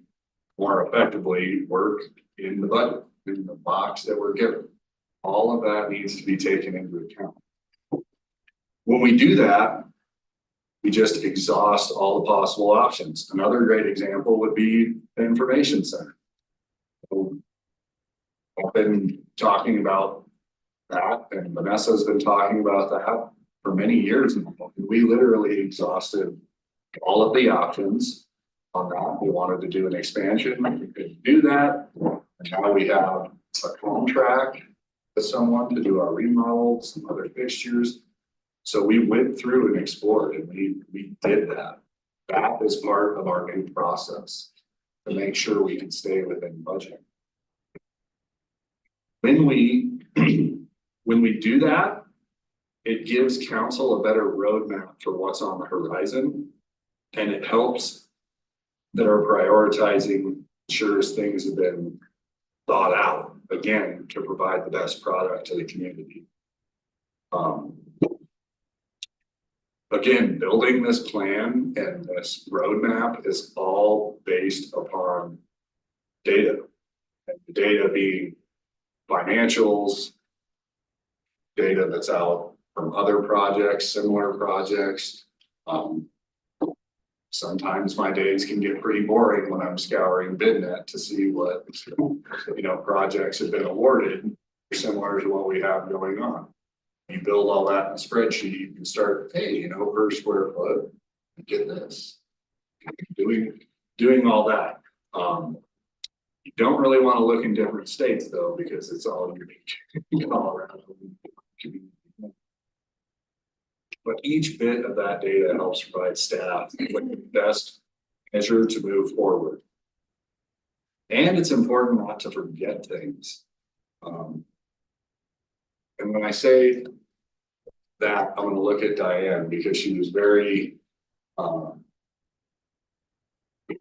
more effectively work in the budget, in the box that we're given. All of that needs to be taken into account. When we do that, we just exhaust all the possible options. Another great example would be the information center. I've been talking about that and Vanessa's been talking about that for many years now. We literally exhausted all of the options on that. We wanted to do an expansion, we could do that. And now we have a contract with someone to do our remodels, some other fixtures. So we went through and explored and we did that. That is part of our new process to make sure we can stay within budget. When we do that, it gives council a better roadmap for what's on the horizon. And it helps that our prioritizing ensures things have been thought out, again, to provide the best product to the community. Again, building this plan and this roadmap is all based upon data. And the data being financials, data that's out from other projects, similar projects. Sometimes my days can get pretty boring when I'm scouring BidNet to see what, projects have been awarded similar to what we have going on. You build all that in a spreadsheet, you can start, hey, per square foot, get this. Doing all that. You don't really want to look in different states though, because it's all unique all around. But each bit of that data helps provide staff with the best measure to move forward. And it's important not to forget things. And when I say that, I'm going to look at Diane because she was very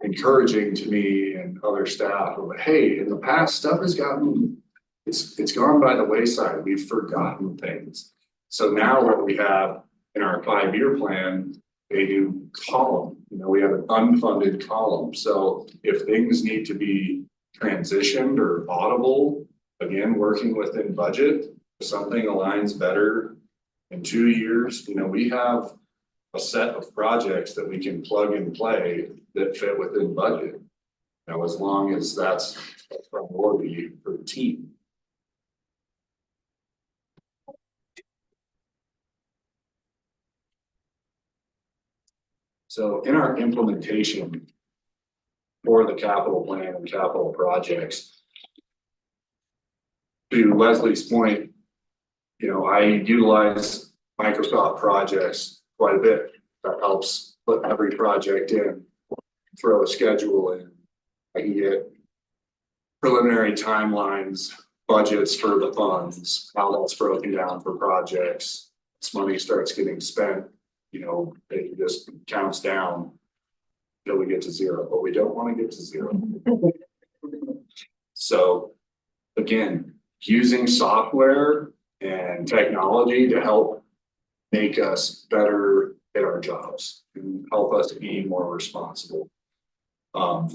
encouraging to me and other staff of, hey, in the past stuff has gotten, it's gone by the wayside. We've forgotten things. So now what we have in our 5-year plan, a new column, we have an unfunded column. So if things need to be transitioned or audible, again, working within budget, if something aligns better in 2 years, we have a set of projects that we can plug and play that fit within budget. As long as that's a priority for the team. So in our implementation for the capital plan and capital projects, to Leslie's point, I utilize Microsoft projects quite a bit. That helps put every project in, throw a schedule in. I can get preliminary timelines, budgets for the funds, how that's broken down for projects. As money starts getting spent, it just counts down until we get to zero, but we don't want to get to zero. So again, using software and technology to help make us better at our jobs and help us be more responsible.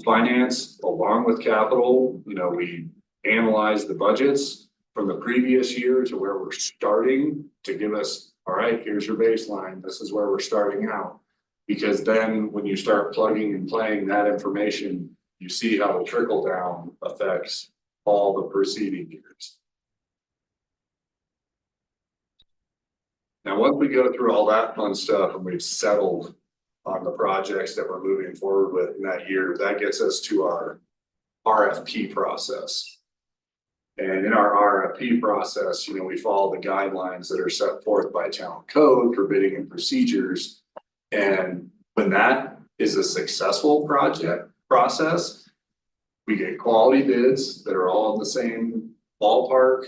Finance, along with capital, we analyze the budgets from the previous year to where we're starting to give us, all right, here's your baseline. This is where we're starting out. Because then when you start plugging and playing that information, you see how the trickle down affects all the preceding years. Now, once we go through all that fun stuff and we've settled on the projects that we're moving forward with in that year, that gets us to our RFP process. And in our RFP process, we follow the guidelines that are set forth by town code for bidding and procedures. And when that is a successful project process, We get quality bids that are all in the same ballpark.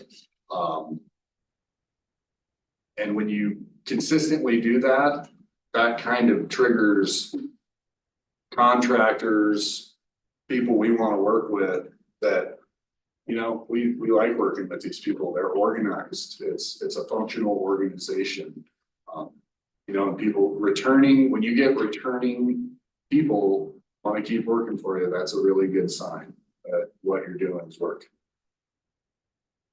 And when you consistently do that, that kind of triggers contractors, people we want to work with that, you know, we like working with these people. They're organized. It's a functional organization. You know, and people returning, when you get returning people want to keep working for you, that's a really good sign that what you're doing is working.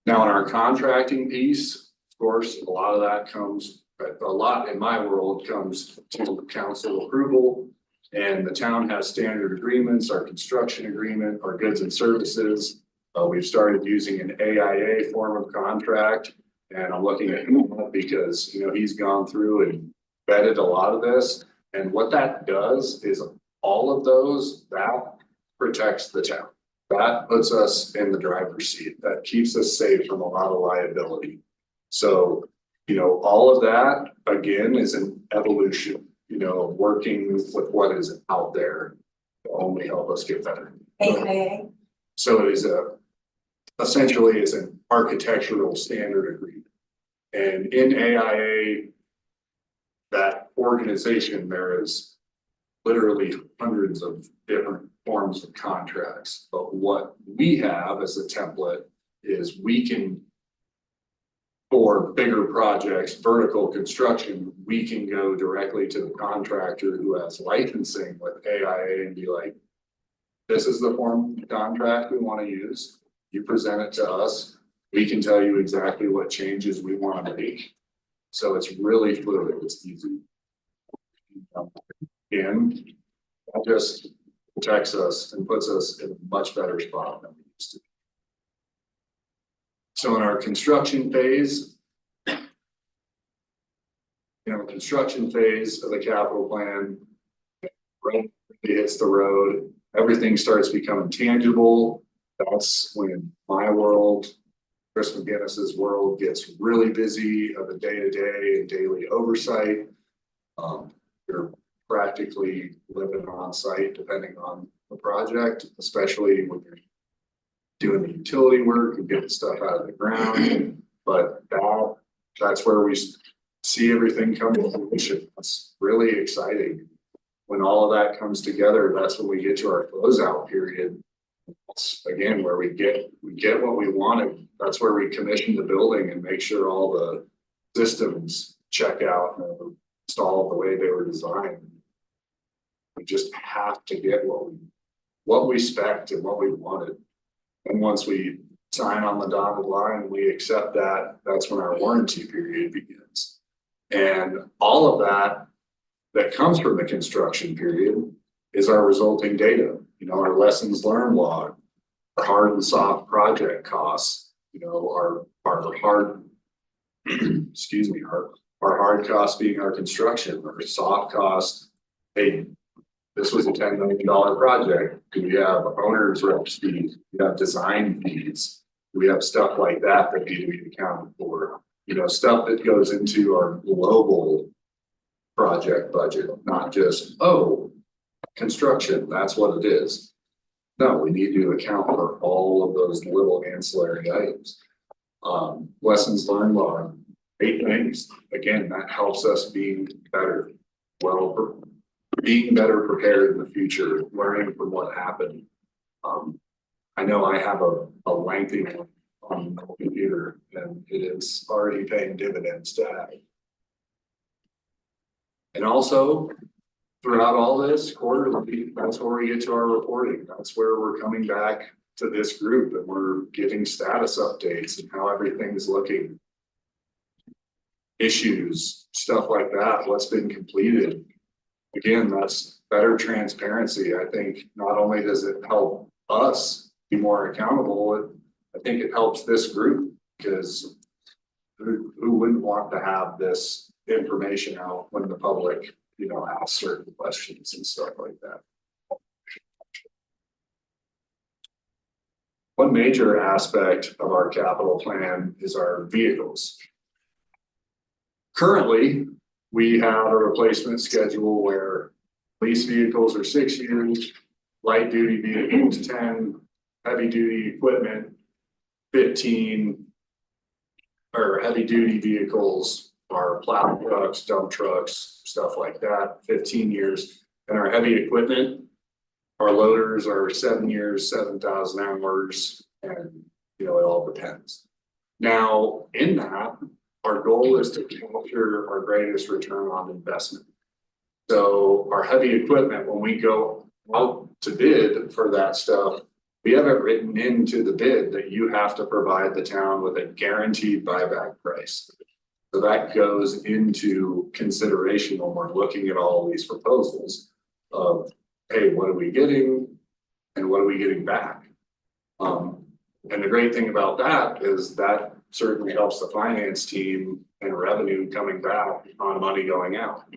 Now, in our contracting piece, of course, a lot of that comes, a lot in my world comes to council approval. And the town has standard agreements, our construction agreement, our goods and services. We've started using an AIA form of contract. And I'm looking at him because, you know, he's gone through and vetted a lot of this. And what that does is all of those, that protects the town. That puts us in the driver's seat. That keeps us safe from a lot of liability. So, you know, all of that, again, is an evolution, you know, working with what is out there to only help us get better. AIA. So it is essentially is an architectural standard agreement. And in AIA, that organization, there is literally hundreds of different forms of contracts. But what we have as a template is we can, for bigger projects, vertical construction, we can go directly to the contractor who has licensing with AIA and be like, this is the form of contract we want to use. You present it to us. We can tell you exactly what changes we want to make. So it's really fluid. It's easy. And that just protects us and puts us in a much better spot than we used to. So in our construction phase, construction phase of the capital plan, right, it hits the road, everything starts becoming tangible. That's when my world, Chris McGinnis's world, gets really busy of the day-to-day and daily oversight. You're practically living on site depending on the project, especially when you're doing the utility work and getting stuff out of the ground. But that's where we see everything come to fruition. That's really exciting. When all of that comes together, that's when we get to our closeout period. That's again where we get what we wanted. That's where we commission the building and make sure all the systems check out and install the way they were designed. We just have to get what we spec'd and what we wanted. And once we sign on the dotted line, we accept that, that's when our warranty period begins. And all of that comes from the construction period is our resulting data, our lessons learned log, our hard and soft project costs, our hard, excuse me, our hard costs being our construction, our soft cost, hey, this was a $10 million project. Do we have owner's reps fees? Do we have design fees? Do we have stuff like that need to be accounted for? Stuff that goes into our global project budget, not just, construction, that's what it is. No, we need to account for all of those little ancillary items. Lessons learned log, 8 things. Again, that helps us being better, being better prepared in the future, learning from what happened. I know I have a lengthy one on the computer and it is already paying dividends to have. And also throughout all this quarterly, that's where we get to our reporting. That's where we're coming back to this group and we're getting status updates and how everything's looking. Issues, stuff like that, what's been completed. Again, that's better transparency. I think not only does it help us be more accountable, I think it helps this group because who wouldn't want to have this information out when the public, asks certain questions and stuff like that. One major aspect of our capital plan is our vehicles. Currently, we have a replacement schedule where police vehicles are 6 years, light duty vehicles 10, heavy duty equipment, 15. Or heavy duty vehicles, our plow trucks, dump trucks, stuff like that, 15 years. And our heavy equipment, our loaders are 7 years, 7,000 hours, and it all depends. Now, in that, our goal is to capture our greatest return on investment. So our heavy equipment, when we go out to bid for that stuff, we have it written into the bid that you have to provide the town with a guaranteed buyback price. So that goes into consideration when we're looking at all these proposals of, hey, what are we getting and what are we getting back? And the great thing about that is that certainly helps the finance team and revenue coming back on money going out.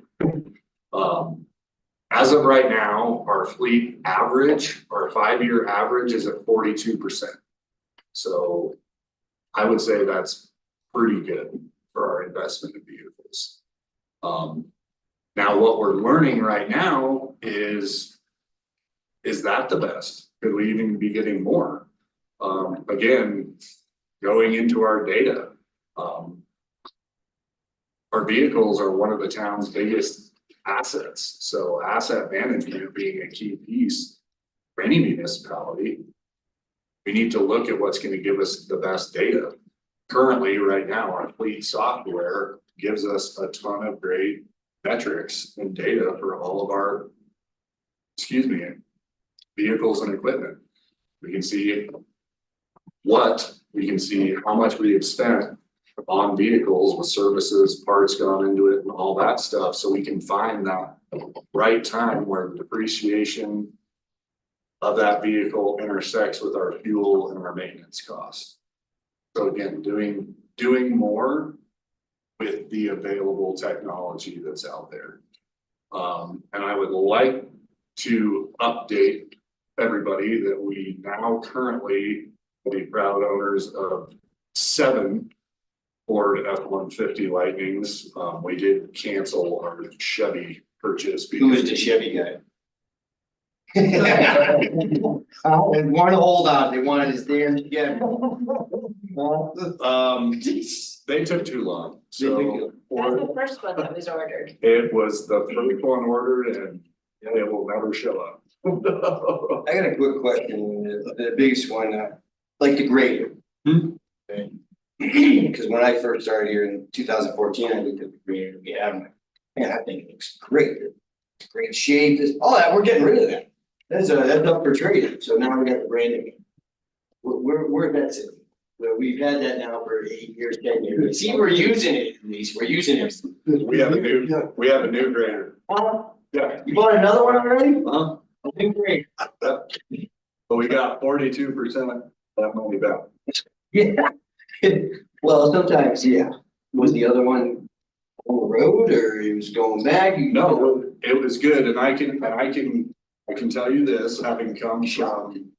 As of right now, our fleet average, our 5-year average is at 42%. So I would say that's pretty good for our investment in vehicles. Now what we're learning right now is that the best? Could we even be getting more? Again, going into our data, our vehicles are one of the town's biggest assets. So asset management being a key piece for any municipality. We need to look at what's going to give us the best data. Currently, right now, our fleet software gives us a ton of great metrics and data for all of our, vehicles and equipment. We can see how much we have spent on vehicles with services, parts gone into it and all that stuff. So we can find that right time where the depreciation of that vehicle intersects with our fuel and our maintenance costs. So again, doing more with the available technology that's out there. And I would like to update everybody that we now currently will be proud owners of 7 Ford F-150 Lightnings. We did cancel our Chevy purchase. Who is the Chevy guy? They want to hold on, they wanted his damn Chevy. They took too long, so That's the first one that was ordered. it was the first one ordered and it will never show up. I got a quick question, the biggest one, like the grader. Okay. Cause when I first started here in 2014, I looked at the grader we have, man, I think it looks great. It's great shape, all that, we're getting rid of that. That's up for trading, so now we got the brand new. We're that's it. Well, we've had that now for 8 years, 10 years. See, we're using it, at least, we're using it. We have a new grader. Yeah. You bought another one already? I think great. But we got 42% of that money back. Yeah. Well, sometimes, yeah. Was the other one on the road or he was going back? No, it was good, and I can tell you this, having come from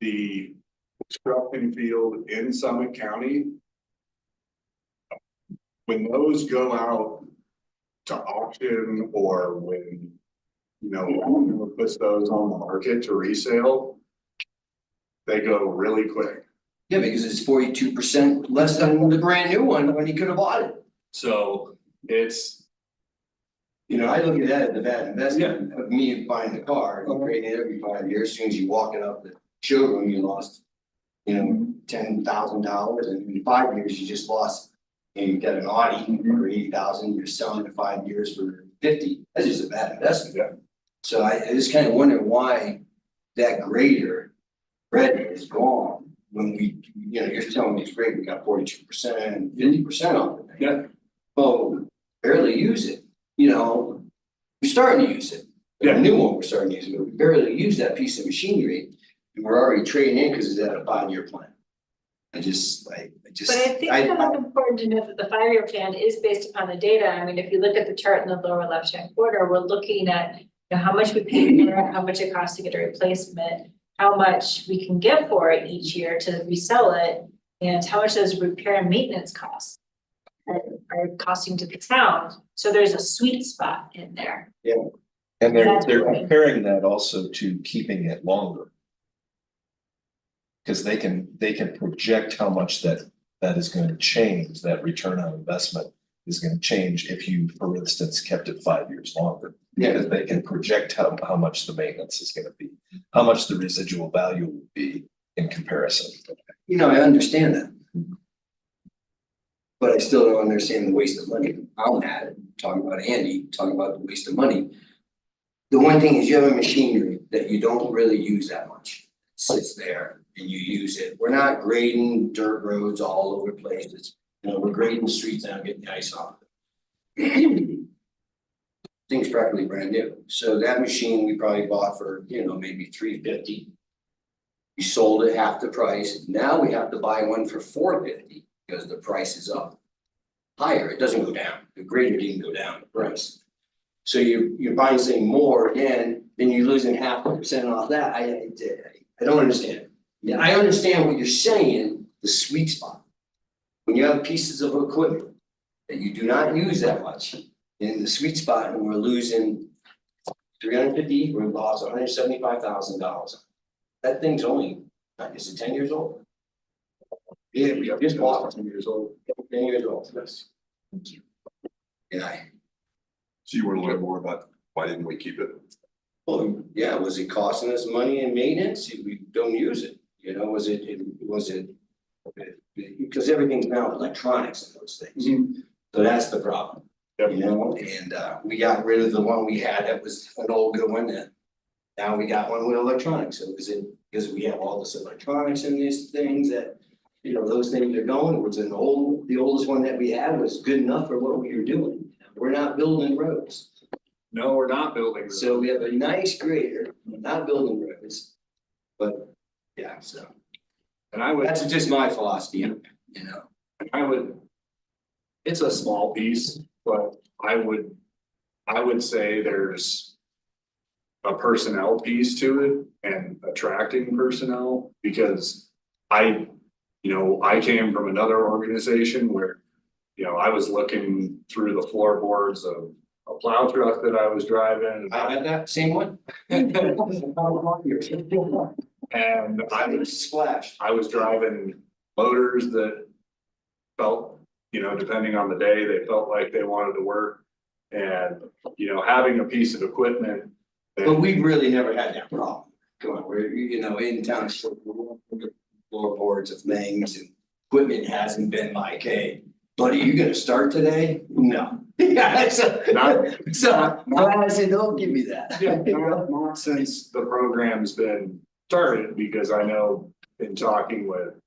the construction field in Summit County. When those go out to auction or when, puts those on the market to resale, they go really quick. Yeah, because it's 42% less than the brand new one when he could have bought it. So it's, I look at that as a bad investment of me buying the car, upgrading it every 5 years. As soon as you walk it up the showroom, you lost, $10,000, and in 5 years you just lost. You got an Audi for 80,000, you're selling it 5 years for 50. That's just a bad investment. Yeah. So I just kind of wonder why that grader red is gone when we, you're telling me it's great, we got 42% and 50% off it. Yeah. Well, barely use it, we're starting to use it. Yeah. The new one, we're starting to use it, but we barely use that piece of machinery. And we're already trading in because it's at a 5-year plan. But I think it's important to note that the 5-year plan is based upon the data. I mean, if you look at the chart in the lower left-hand corner, we're looking at how much we pay for it, how much it costs to get a replacement, how much we can get for it each year to resell it, and how much those repair and maintenance costs are costing to the town. So there's a sweet spot in there. Yeah. And they're comparing that also to keeping it longer. Cause they can project how much that is gonna change, that return on investment is gonna change if you, for instance, kept it 5 years longer. Because they can project how much the maintenance is gonna be, how much the residual value will be in comparison. You know, I understand that. But I still don't understand the waste of money. I'm at it, talking about Andy, talking about the waste of money. The one thing is you have a machinery that you don't really use that much, sits there and you use it. We're not grading dirt roads all over places. You know, we're grading streets now, getting the ice off. Thing's practically brand new. So that machine we probably bought for, you know, maybe $350. We sold it half the price. Now we have to buy one for $450 because the price is up higher. It doesn't go down. The grader didn't go down the price. So you're buying something more again, then you're losing 0.5% off that. I don't understand. Yeah, I understand what you're saying, the sweet spot. When you have pieces of equipment that you do not use that much, in the sweet spot, and we're losing $350, we're lost $175,000. That thing's only, is it 10 years old? Yeah, we Just bought it. 10 years old. 10 years old. Yes. Yeah. So you want to learn more about why didn't we keep it? Well, yeah, was it costing us money in maintenance? We don't use it, you know, was it, because everything's now electronics and those things. So that's the problem. Yep. You know, and we got rid of the one we had that was an old good one that. Now we got one with electronics, so because we have all this electronics in these things that, you know, those things are going, was the oldest one that we had was good enough for what we were doing. We're not building roads. No, we're not building. So we have a nice grader, we're not building roads. But, yeah, so And I would, that's just my philosophy, you know. it's a small piece, but I would say there's a personnel piece to it and attracting personnel, because I came from another organization where, you know, I was looking through the floorboards of a plow truck that I was driving. I had that same one. And I was driving motors that felt, you know, depending on the day, they felt like they wanted to work. And, you know, having a piece of equipment. But we've really never had that problem. Come on, we're, you know, in town, floorboards of things and equipment hasn't been like, hey, buddy, you gonna start today? No. Yeah, so I said, don't give me that. Yeah, not since the program's been started, because I know in talking with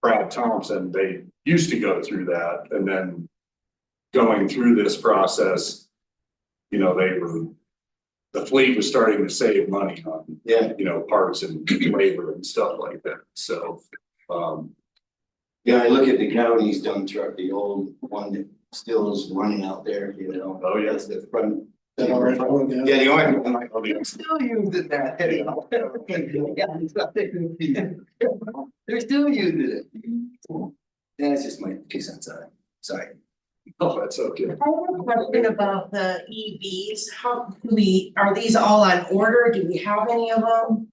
Brad Thompson, they used to go through that, and then going through this process, you know, the fleet was starting to save money on, Yeah. you know, parts and labor and stuff like that, so. Yeah, I look at the county's dump truck, the old one that still is running out there, you know. Oh, yeah. That's the front. That orange one, yeah. Yeah, the orange one, like, oh, they're still using that. They're still using it. That's just my 2 cents on it, sorry. Oh, that's okay. I have a question about the EVs. How do are these all on order? Do we have any of them?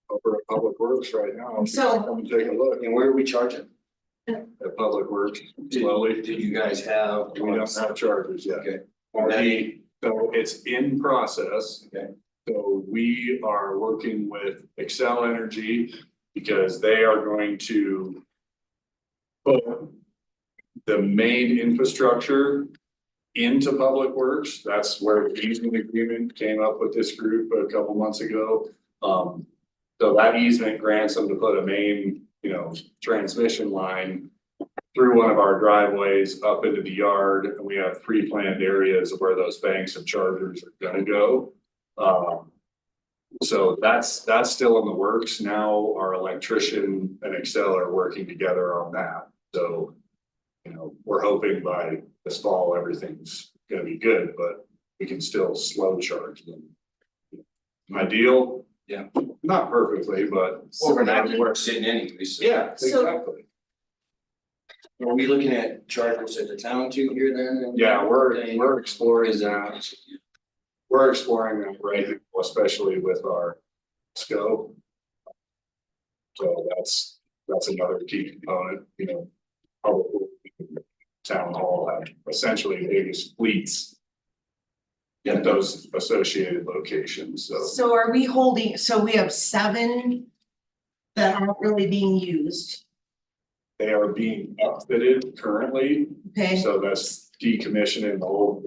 Over at Public Works right now. So- Come and take a look And where are we charging? at Public Works slowly. Did you guys have? We don't have chargers yet. Okay. So it's in process. Okay. So we are working with Excel Energy because they are going to put the main infrastructure into Public Works. That's where the easement agreement came up with this group a couple months ago. So that easement grants them to put a main, you know, transmission line through one of our driveways up into the yard, and we have pre-planned areas where those banks of chargers are gonna go. So that's still in the works. Now our electrician and Excel are working together on that. So, you know, we're hoping by this fall, everything's gonna be good, but we can still slow charge them. Ideal? Yeah. Not perfectly, but. Overnight work sitting anyways. So Yeah, So- exactly. are we looking at chargers at the town too here then? Yeah, we're exploring Is that. We're exploring that right now, especially with our scope. So that's another key component, you know. Public town hall have essentially the biggest fleets in those associated locations, so. So are we holding, so we have 7 that aren't really being used, They are being outfitted currently, okay? so that's decommissioning the whole,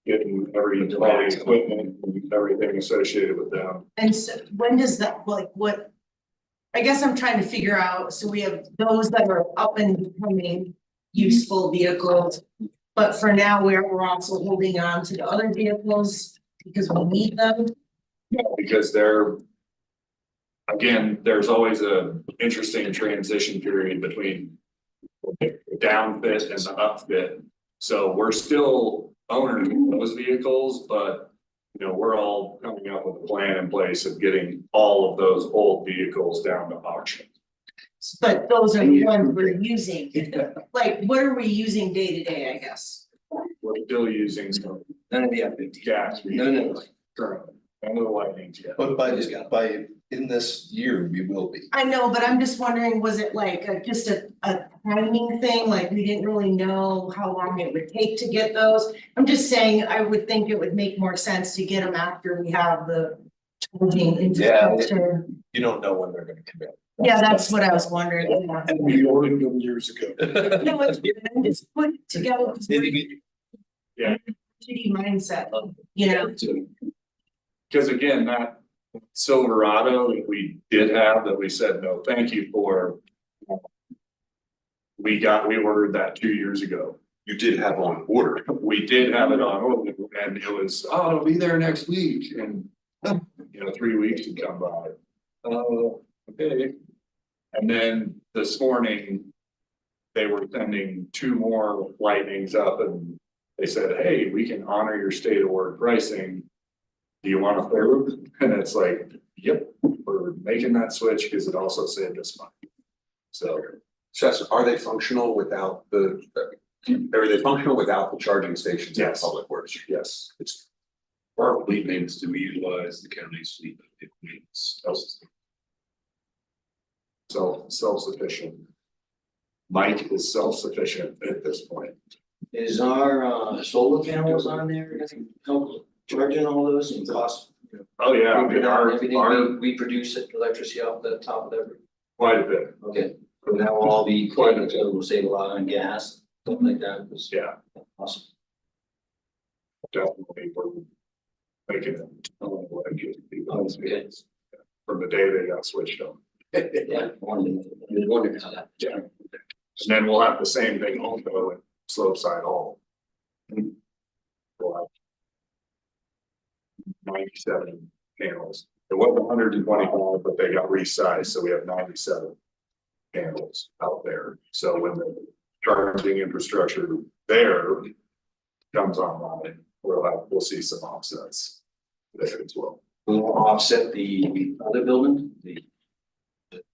getting all the equipment and everything associated with them. And so when does that, like, what? I guess I'm trying to figure out, so we have those that are up and becoming useful vehicles. But for now, we're also holding on to the other vehicles because we need them. Because again, there's always a interesting transition period between the downfit and the upfit. So we're still owners of those vehicles, but you know, we're all coming up with a plan in place of getting all of those old vehicles down to auction. But those are the ones we're using. Like, what are we using day to day, I guess? We're still using some None of the F-15. gas No. currently, none of the lightnings yet. But by in this year, we will be. I know, but I'm just wondering, was it like just a timing thing? Like, we didn't really know how long it would take to get those? I'm just saying, I would think it would make more sense to get them after we have the charging infrastructure. You don't know when they're gonna come in. Yeah, that's what I was wondering. Yeah. And we ordered them years ago. No, it's good. I'm just put it together. 'Cause we're- Yeah. Shitty mindset, you know? Because again, that Silverado that we did have that we said, no, thank you for. We ordered that 2 years ago. You did have on order. We did have it on order and it was, oh, it'll be there next week and, you know, 3 weeks had come by. Oh, okay. And then this morning, they were sending 2 more lightnings up and they said, hey, we can honor your state award pricing. Do you want a third? And it's like, yep, we're making that switch because it also saved us money. So, Chester, are they functional without the charging stations in Yes. public works? yes, It's Our fleet maintenance, do we utilize the county's fleet maintenance? self-sufficient. Mike is self-sufficient at this point. Is our solar panels on there, gonna help charging all those and cost? Oh, yeah, I mean, our, Everything, we produce electricity off the top of every, quite a bit, okay, so that will all be quite, we'll save a lot on gas, stuff like that, was yeah, awesome. definitely, we're making it. Okay. From the day they got switched on. Yeah, wondered how that. Yeah. And then we'll have the same thing also at Slopeside Hall. We'll have 97 panels. It was 125, but they got resized, so we have 97 panels out there. So when the charging infrastructure there comes online, we'll see some offsets there as well. Will offset the other building, the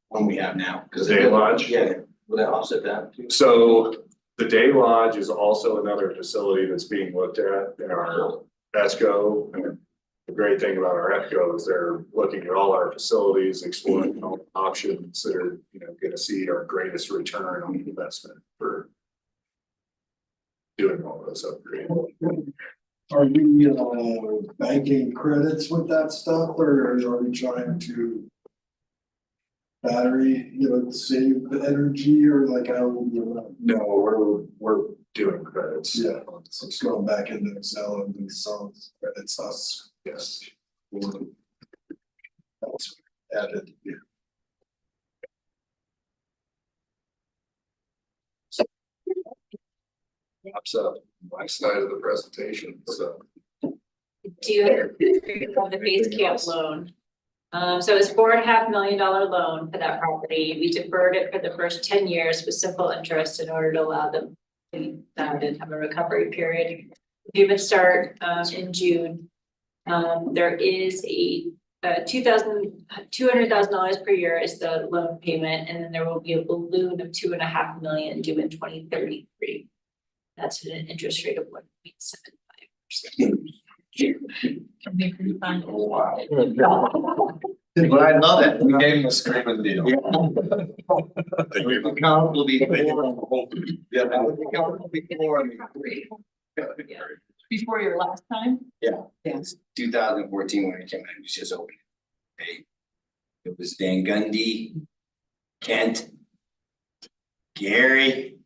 one we have now. The Day Lodge? Yeah, will that offset that too? So the Day Lodge is also another facility that's being looked at in our ESCO. And the great thing about our ESCO is they're looking at all our facilities, exploring all the options that are, you know, gonna see our greatest return on investment for doing all those upgrades. Are we banking credits with that stuff, or are we trying to battery, save the energy, or like how would we do that? No, we're doing credits. Yeah, so it's going back into Excel and selling credits us. Yes. That's added. Yeah. Wraps up my side of the presentation, so. Do you have the base camp loan? So it's $4.5 million loan for that property. We deferred it for the first 10 years with simple interest in order to allow them to have a recovery period. We would start in June. There is a $200,000 per year is the loan payment, and then there will be a balloon of $2.5 million due in 2033. That's at an interest rate of 1.75%. Can be pretty fun. But I love it. We gave him a screaming deal. Yeah. It would be comfortable before. Yeah. I would be comfortable before me. Before your last time? Yeah. Yes. 2014 when I came in, it was just open. Hey, it was Van Gundy, Kent, Gary.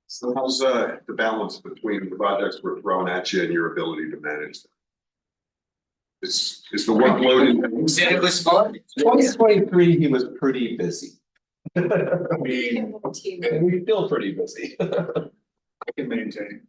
So how's the balance between the projects we're throwing at you and your ability to manage them? Is the workload? Said it was fun. 2023, he was pretty busy. I mean, And we feel pretty busy. I can maintain.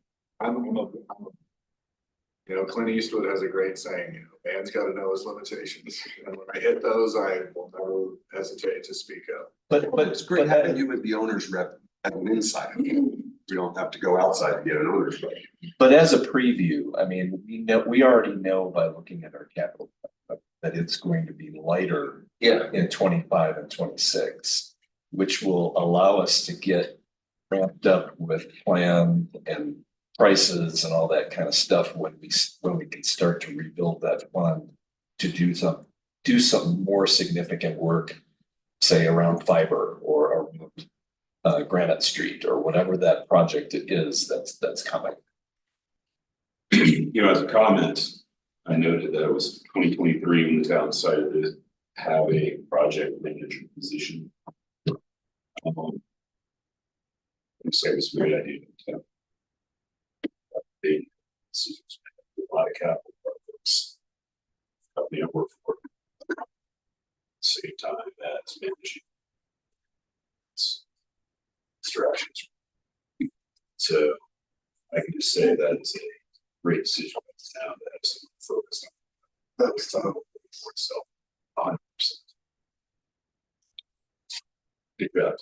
You know, Clint Eastwood has a great saying, you know, man's gotta know his limitations. And when I hit those, I will never hesitate to speak up. But It's great having you with the owner's rep at an inside. We don't have to go outside to get an owner's rep. But as a preview, I mean, we already know by looking at our capital that it's going to be lighter Yeah. in 25 and 26, which will allow us to get ramped up with plan and prices and all that kind of stuff when we can start to rebuild that fund to do some more significant work, say around fiber or around Granite Street or whatever that project is that's coming. You know, as a comment, I noted that it was 2023 when the town decided to have a project manager position. I'd say it was a great idea. Big decisions, a lot of capital projects. Company I work for. Same time as managing. Distractions. So I can just say that is a great decision now that have some focus on that stuff for itself. 100%. Good job.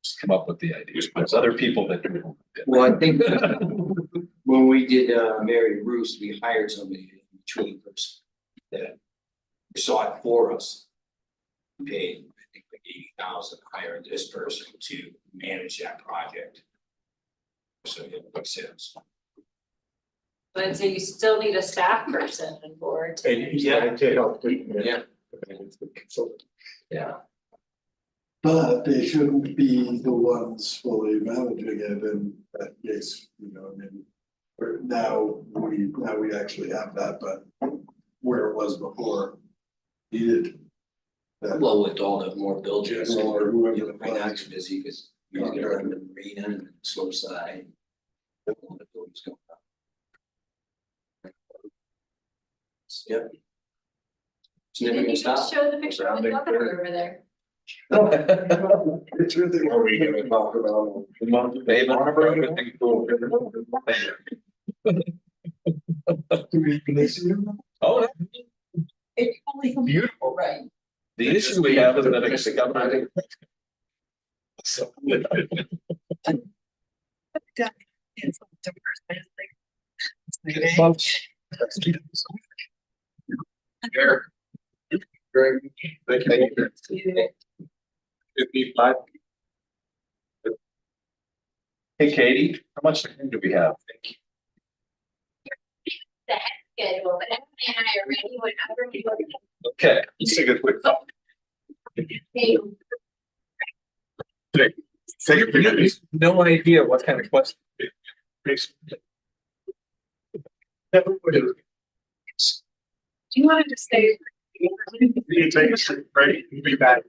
Just come up with the ideas. There's other people that do. Well, I think when we did Mary Bruce, we hired somebody in between person that saw it for us. Paid, I think, like 80,000, hired this person to manage that project. So it makes sense. But so you still need a staff person on board. Yeah. Yeah. Yeah. But they shouldn't be the ones fully managing it in that case, you know, I mean. Now we actually have that, but where it was before. Needed. That, Well, with all the more buildings, or whoever you know, it right now was. it's busy because you're gonna run the marina and slow side. All the buildings going up. Yep. It's never Then gonna you can stop. show the picture of the governor over there. It's really. Are we gonna talk about? Oh, It's only beautiful. right. The issue we have is that it's the government. So. Eric. Greg, thank you. 55. Hey, Katie, how much time do we have? Thank you. Schedule, but Emily and I are ready whenever you Okay, let's take a quick call. No idea what kind of question. Do you want to just say? You take a short break, we'll be back.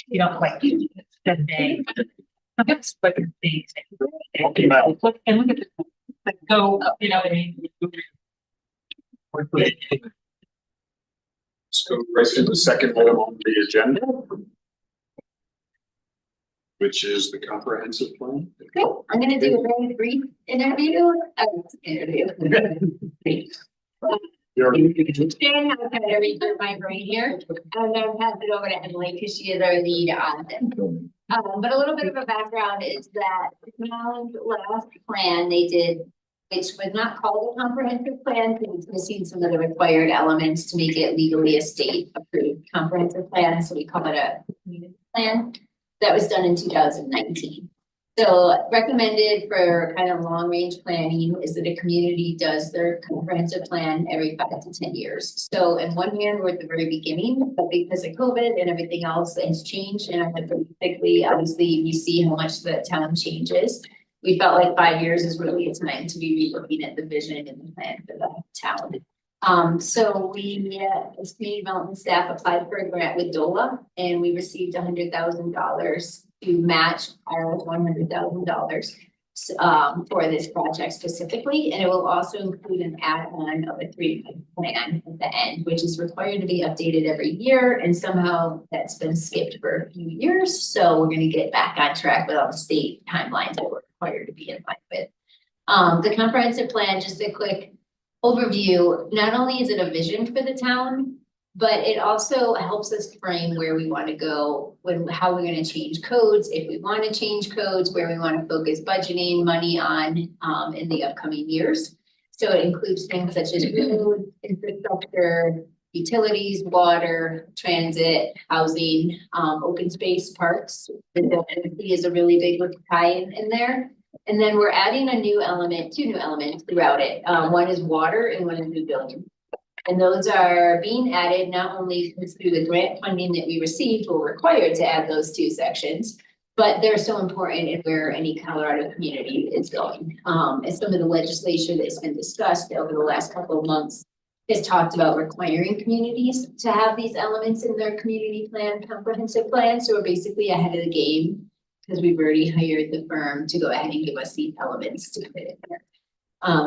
You don't quite do the day. It's like a big thing. Okay, Mel. Look and look at this, like go, you know what I mean? Let's go right to the second item on the agenda, which is the comprehensive plan. Okay, I'm gonna do a very brief interview. You're- Jen, I'll kind of read through my brain here, and then pass it over to Emily, because she is our lead on this. But a little bit of a background is that Maryland's last plan they did, which was not called a comprehensive plan, because it's missing some of the required elements to make it legally a state approved comprehensive plan, so we call it a community plan. That was done in 2019. So recommended for kind of long range planning is that a community does their comprehensive plan every 5 to 10 years. So in 1 year, we're at the very beginning, but because of COVID and everything else, things changed and pretty quickly. Obviously, you see how much the town changes. We felt like 5 years is really a time to be re-looking at the vision and the plan for the town. So we, as community development staff, applied for a grant with DOLA, and we received $100,000 to match our $100,000 for this project specifically, and it will also include an add-on of a 3-point plan at the end, which is required to be updated every year, and somehow that's been skipped for a few years. So we're going to get back on track with all the state timelines that we're required to be in line with. The comprehensive plan, just a quick overview, not only is it a vision for the town, but it also helps us frame where we want to go, how we're going to change codes, if we want to change codes, where we want to focus budgeting money on in the upcoming years. So it includes things such as road, infrastructure, utilities, water, transit, housing, open space, parks. The NFT is a really big tie in there. And then we're adding a new element, 2 new elements throughout it. One is water and one is new building. And those are being added not only through the grant funding that we received, we're required to add those 2 sections, but they're so important in where any Colorado community is going. And some of the legislation that's been discussed over the last couple of months has talked about requiring communities to have these elements in their community plan, comprehensive plan. So we're basically ahead of the game because we've already hired the firm to go ahead and give us these elements to put in there.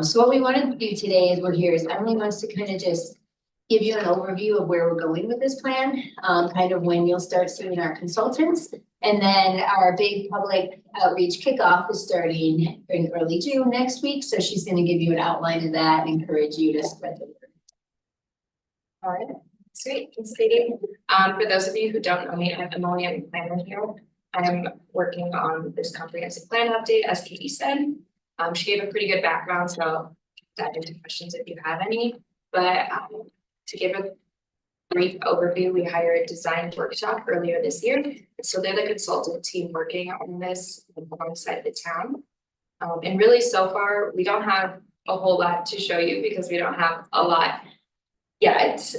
So what we wanted to do today is Emily wants to kind of just give you an overview of where we're going with this plan, kind of when you'll start seeing our consultants. And then our big public outreach kickoff is starting in early June next week. So she's going to give you an outline of that and encourage you to spread the word. All right, sweet, thanks, Katie. For those of you who don't know me, I'm Emily, I'm planner here. I'm working on this comprehensive plan update, as Katie said. She gave a pretty good background, so I'll dive into questions if you have any. But to give a brief overview, we hired a design workshop earlier this year. So they're the consultant team working on this alongside the town. And really so far, we don't have a whole lot to show you because we don't have a lot yet.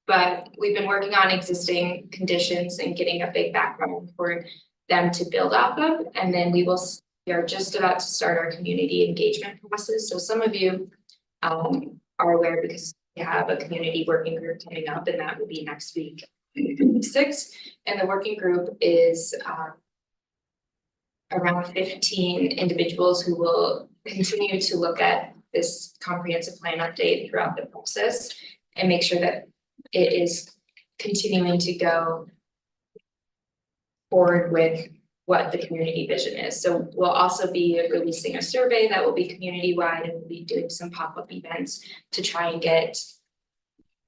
But we've been working on existing conditions and getting a big background for them to build off of. And then we are just about to start our community engagement process. So some of you are aware because we have a community working group coming up, and that will be next week, 6. And the working group is around 15 individuals who will continue to look at this comprehensive plan update throughout the process and make sure that it is continuing to go forward with what the community vision is. So we'll also be releasing a survey that will be community-wide, and we'll be doing some pop-up events to try and get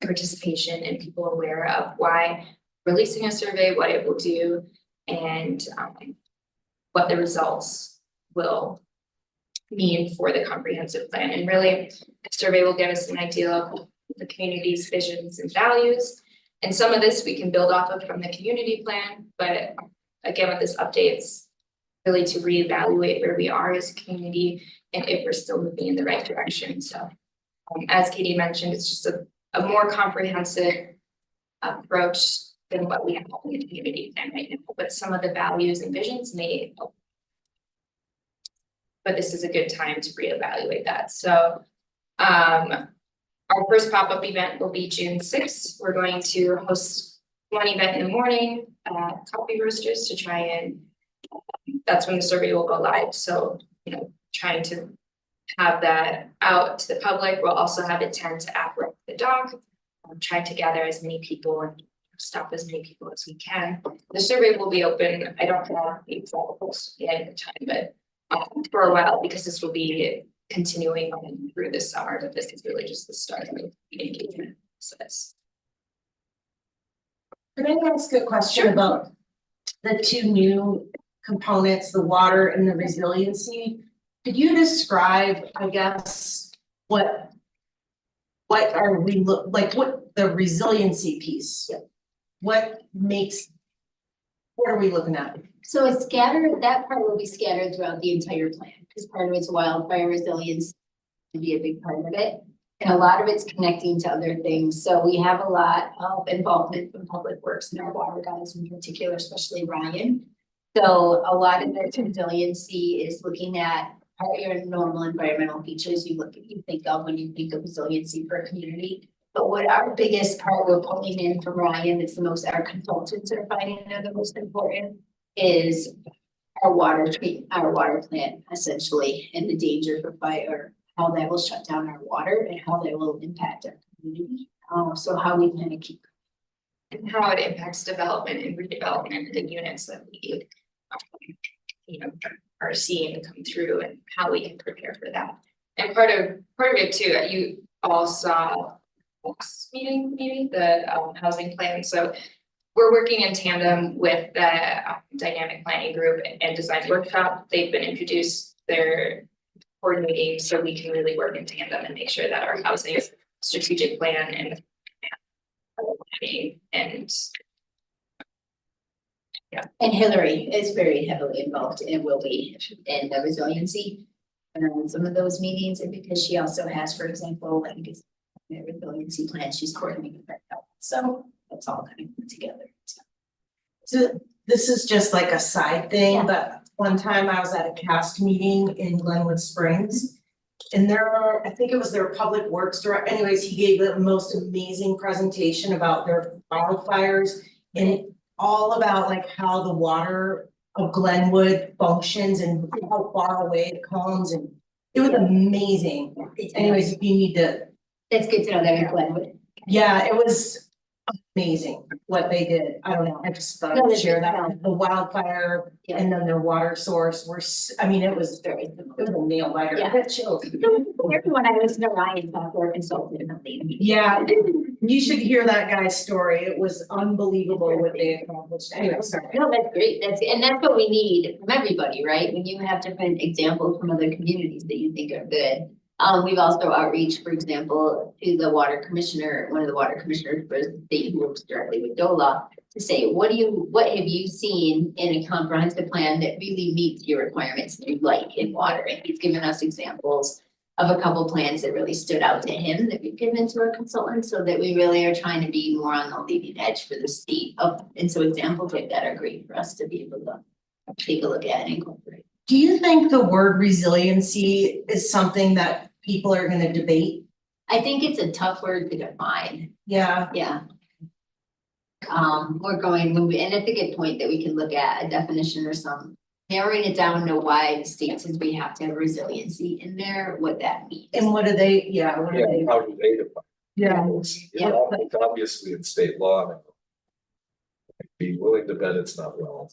participation and people aware of why releasing a survey, what it will do, and what the results will mean for the comprehensive plan. And really, the survey will give us an idea of the community's visions and values. And some of this we can build off of from the community plan, but again, with this update, it's really to reevaluate where we are as a community and if we're still moving in the right direction. So as Katie mentioned, it's just a more comprehensive approach than what we have in the community plan right now, but some of the values and visions may help. But this is a good time to reevaluate that. So our first pop-up event will be June 6th. We're going to host one event in the morning, coffee roasters to try and, that's when the survey will go live, so, you know, trying to have that out to the public. We'll also have a tent at Walk the Dog, trying to gather as many people and stop as many people as we can. The survey will be open, I don't have the examples yet at the time, but for a while, because this will be continuing on through this summer, but this is really just the start of the engagement process. Could I ask a question about the two new components, the water and the resiliency? Could you describe, I guess, what are we like, what the resiliency piece? What are we looking at? So it's scattered, that part will be scattered throughout the entire plan, because part of it's wildfire resilience to be a big part of it. And a lot of it's connecting to other things. So we have a lot of involvement from Public Works and our water guys in particular, especially Ryan. So a lot of the resiliency is looking at your normal environmental features you think of when you think of resiliency for a community. But what our biggest part we're pulling in from Ryan, that's the most our consultants are finding are the most important, is our water plant essentially, and the danger for fire, how that will shut down our water and how that will impact our community. So how we kind of keep. And how it impacts development and redevelopment of the units that we, you know, are seeing come through, and how we can prepare for that. And part of it too, you all saw this meeting, maybe the housing plan. So we're working in tandem with the dynamic planning group and design workshop. They've been introduced, they're coordinating, so we can really work in tandem and make sure that our housing strategic plan and And Hillary is very heavily involved and will be in the resiliency. And some of those meetings, and because she also has, for example, like a resiliency plan, she's coordinating that. So that's all kind of put together. So this is just like a side thing, Yeah. but one time I was at a cast meeting in Glenwood Springs. And I think it was their public works director, anyways, he gave the most amazing presentation about their wildfires. And all about like how the water of Glenwood functions and how far away it comes, and it was amazing. Anyways, if you need to. That's good to know that in Glenwood. Yeah, it was amazing what they did. I don't know, I just thought No, I'd that's share good to that, the wildfire and then their water source were, I mean, it was Very it was a nail biter. Yeah. I got chills. Everyone I listen to Ryan talk or consultant and Yeah, you should hear that guy's story. It was unbelievable what they accomplished. Anyway, sorry. No, that's great. And that's what we need from everybody, right? When you have different examples from other communities that you think are good. We've also outreach, for example, to the water commissioner, one of the water commissioners for the state who works directly with DOLA, to say, what have you seen in a comprehensive plan that really meets your requirements that you like in water? And he's given us examples of a couple plans that really stood out to him that we've given to our consultants, so that we really are trying to be more on the leading edge for the state of, and so examples like that are great for us to be able to take a look at and incorporate. Do you think the word resiliency is something that people are gonna debate? I think it's a tough word to define. Yeah. Yeah. We're going, and it's a good point that we can look at a definition or some, narrowing it down to why the state says we have to have resiliency in there, what that means. And what do they, what do they? How do they define? Yeah. Yeah. It's obviously in state law. And I'd be willing to bet it's not well.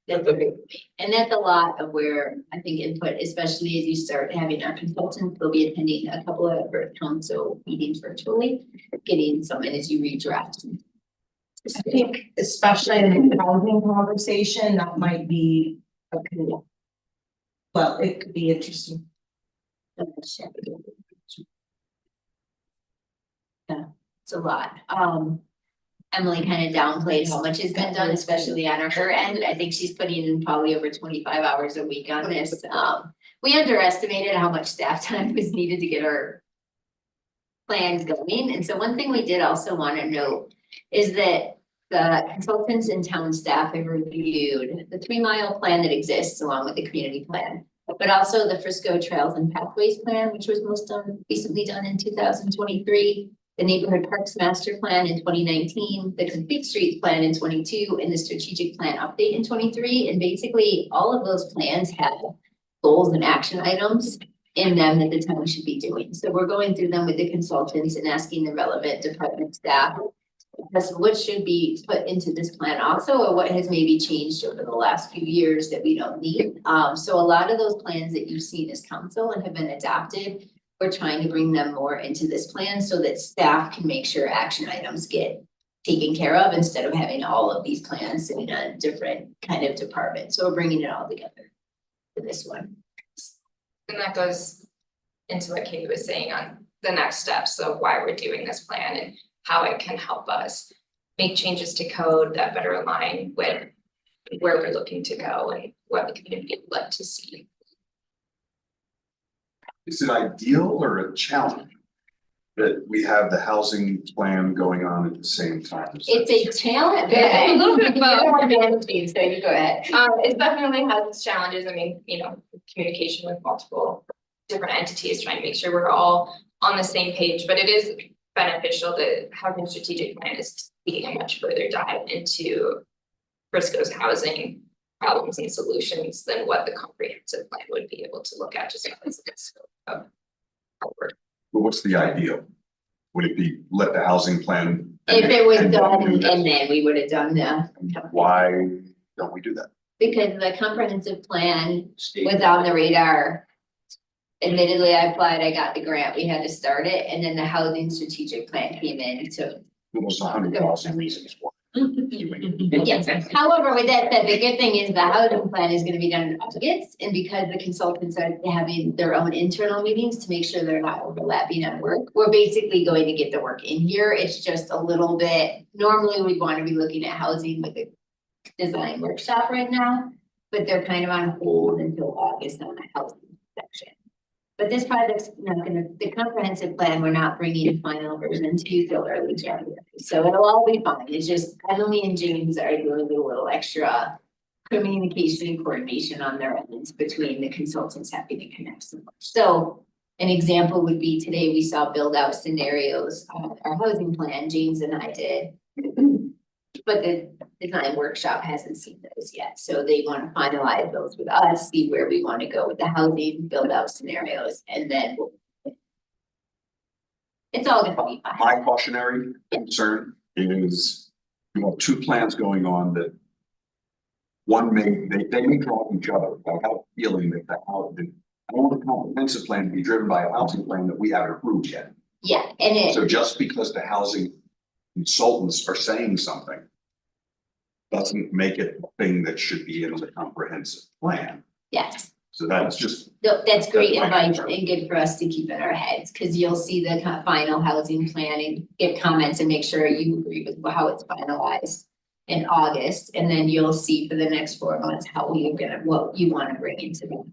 That's a big, and that's a lot of where I think input, especially as you start having our consultants, they'll be attending a couple of Earth Council meetings virtually, getting some as you read drafts. I think especially in the housing conversation, that might be a good. Well, it could be interesting. Yeah, it's a lot. Emily kind of downplayed how much has been done, especially on her end. I think she's putting in probably over 25 hours a week on this. We underestimated how much staff time was needed to get our plans going. And so one thing we did also want to note is that the consultants and town staff have reviewed the 3 mile plan that exists along with the community plan, but also the Frisco Trails and Pathways Plan, which was recently done in 2023. the Neighborhood Parks Master Plan in 2019, the Complete Streets Plan in 22, and the Strategic Plan Update in 23. And basically, all of those plans have goals and action items in them that the town should be doing. So we're going through them with the consultants and asking the relevant department staff as to what should be put into this plan also, or what has maybe changed over the last few years that we don't need. So a lot of those plans that you've seen as council and have been adopted, we're trying to bring them more into this plan so that staff can make sure action items get taken care of instead of having all of these plans sitting on different kind of departments. So we're bringing it all together for this one. And that goes into what Katie was saying on the next steps of why we're doing this plan and how it can help us make changes to code that better align with where we're looking to go and what the community would like to see. Is it ideal or a challenge that we have the housing plan going on at the same time? It's a challenge. A little bit of both. You're our managing, so you go ahead. It definitely has its challenges. I mean, communication with multiple different entities, trying to make sure we're all on the same page, but it is beneficial that having a strategic plan is taking a much further dive into Frisco's housing problems and solutions than what the comprehensive plan would be able to look at just because of the scope of our work. But what's the ideal? Would it be let the housing plan? If it was and done do this? and then we would have done the. Why don't we do that? Because the comprehensive plan was on the radar. Admittedly, I applied, I got the grant, we had to start it, and then the housing strategic plan came in, so. Almost 100,000 reasons why. Yes, however, with that said, the good thing is the housing plan is gonna be done in August, and because the consultants are having their own internal meetings to make sure they're not overlapping on work, we're basically going to get the work in here, it's just a little bit, normally we'd wanna be looking at housing with a design workshop right now, but they're kind of on hold until August on the housing section. But this project's not gonna, the comprehensive plan, we're not bringing a final version to you till early January. So it'll all be fine. It's just Emily and James are doing a little extra communication and coordination on their ends between the consultants having to connect so much. So an example would be today we saw build out scenarios on our housing plan, James and I did. But the design workshop hasn't seen those yet, so they want to finalize those with us, see where we want to go with the housing, build out scenarios, and then it's all gonna be fine. My cautionary concern is you have two plans going on that one they may draw each other. I have a feeling that I don't want the comprehensive plan to be driven by a housing plan that we haven't approved yet. Yeah, and it, So just because the housing consultants are saying something doesn't make it a thing that should be in the comprehensive plan. yes, So that's just, no, that's great That's my advice concern. and good for us to keep in our heads, because you'll see the final housing plan and get comments and make sure you agree with how it's finalized in August, and then you'll see for the next 4 months how you're gonna, what you want to bring into the.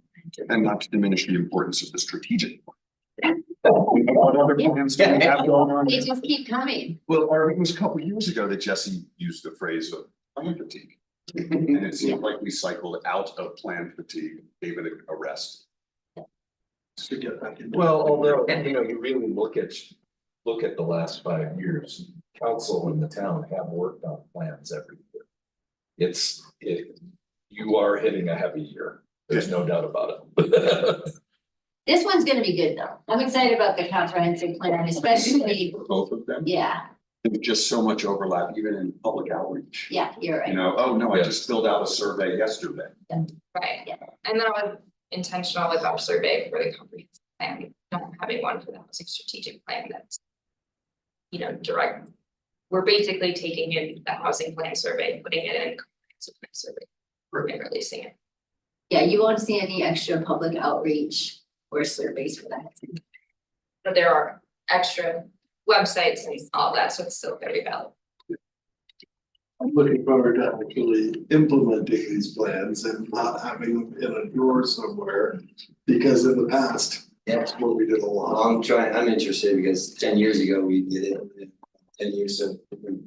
and not to diminish the importance of the strategic plan. What other plans do we have going on? They just keep coming. Well, or it was a couple of years ago that Jesse used the phrase of plan fatigue. And it seemed like we cycled out of plan fatigue, gave it a rest. To get back in. Well, although, you really look at the last 5 years, council and the town have worked on plans every year. You are hitting a heavy year, there's no doubt about it. This one's gonna be good though. I'm excited about the comprehensive plan, especially, Both of them. yeah, There's just so much overlap, even in public outreach. yeah, you're right. Oh, no, I just filled out a survey yesterday. Right. Yeah. And that was intentional with our survey for the comprehensive plan, not having one for the housing strategic plan that's direct. We're basically taking in the housing plan survey, putting it in comprehensive plan survey, and releasing it. Yeah, you won't see any extra public outreach or surveys for that. But there are extra websites and all that, so it's still very valid. I'm looking forward to actually implementing these plans and not having them in a drawer somewhere, because in the past, that's what we did a Well, lot. I'm interested because 10 years ago we did it, 10 years of different,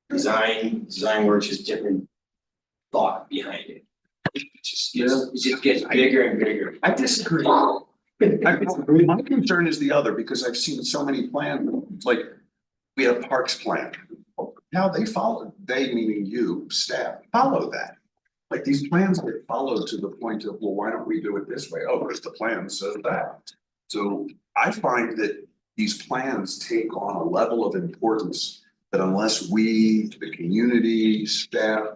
design work, just different thought behind it. It just gets bigger and bigger. I disagree. My concern is the other, because I've seen so many plans, like, we had a parks plan. Now they follow, they meaning you, staff, follow that. Like, these plans get followed to the point of, well, why don't we do it this way? Oh, there's the plan says that. So I find that these plans take on a level of importance that unless we, the community, staff,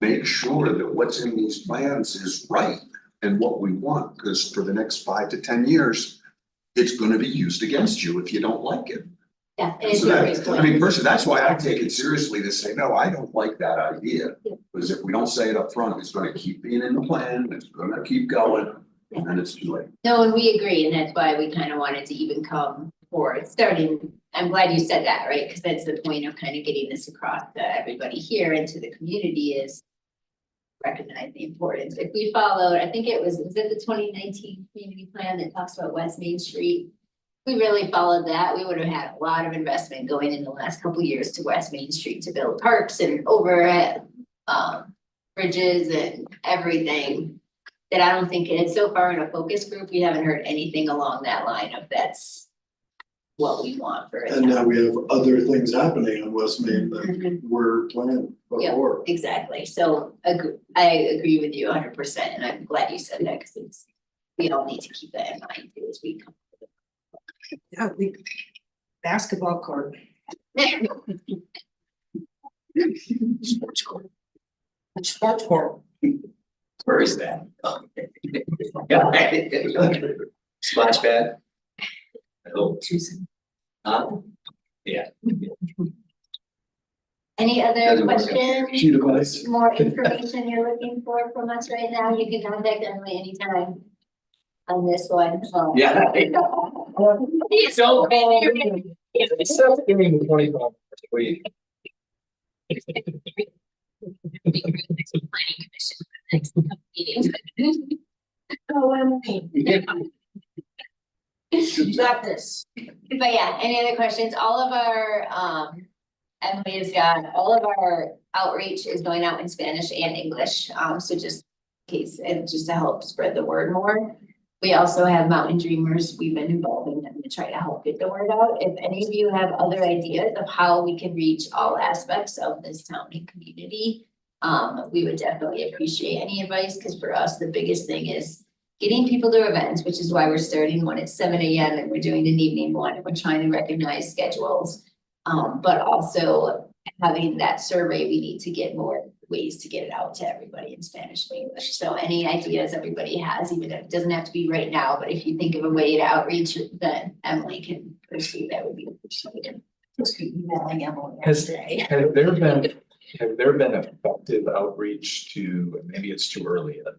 make sure that what's in these plans is right and what we want, because for the next 5 to 10 years, it's gonna be used against you if you don't like it. Yeah, and it's So a great that, point. I mean, personally, that's why I take it seriously to say, no, I don't like that idea. Yeah. Because if we don't say it up front, it's gonna keep being in the plan, it's gonna keep going, and then it's too late. No, and we agree, and that's why we kind of wanted to even come forward, starting, I'm glad you said that, right? Because that's the point of kind of getting this across to everybody here and to the community is recognize the importance. If we followed, I think was it the 2019 community plan that talks about West Main Street? If we really followed that, we would have had a lot of investment going in the last couple of years to West Main Street to build parks and overhead bridges and everything. That I don't think it's so far in a focus group, we haven't heard anything along that line of that's what we want for. And now we have other things happening on West Main that were planned before. Exactly, so I agree with you 100%, and I'm glad you said that, because it's, we all need to keep that in mind too as we come. Yeah, basketball court. Sports court. Sports court. Where is that? Splash pad. Oh, yeah. Any other Doesn't work. questions, Sheet of ice. more information you're looking for from us right now, you can contact Emily anytime on this one. Yeah. It's okay. It's still giving me 25 hours a week. Oh, Emily. You got this. But yeah, any other questions? All of our, Emily has got, all of our outreach is going out in Spanish and English, so just in case, and just to help spread the word more. We also have Mountain Dreamers, we've been involving them to try to help get the word out. If any of you have other ideas of how we can reach all aspects of this town and community, we would definitely appreciate any advice, because for us, the biggest thing is getting people to events, which is why we're starting one at 7 AM and we're doing an evening one, and we're trying to recognize schedules. But also having that survey, we need to get more ways to get it out to everybody in Spanish and English. So any ideas everybody has, even if it doesn't have to be right now, but if you think of a way to outreach, then Emily can pursue, that would be appreciated. Just keep emailing Emily yesterday. Have there been effective outreach to, maybe it's too early yet?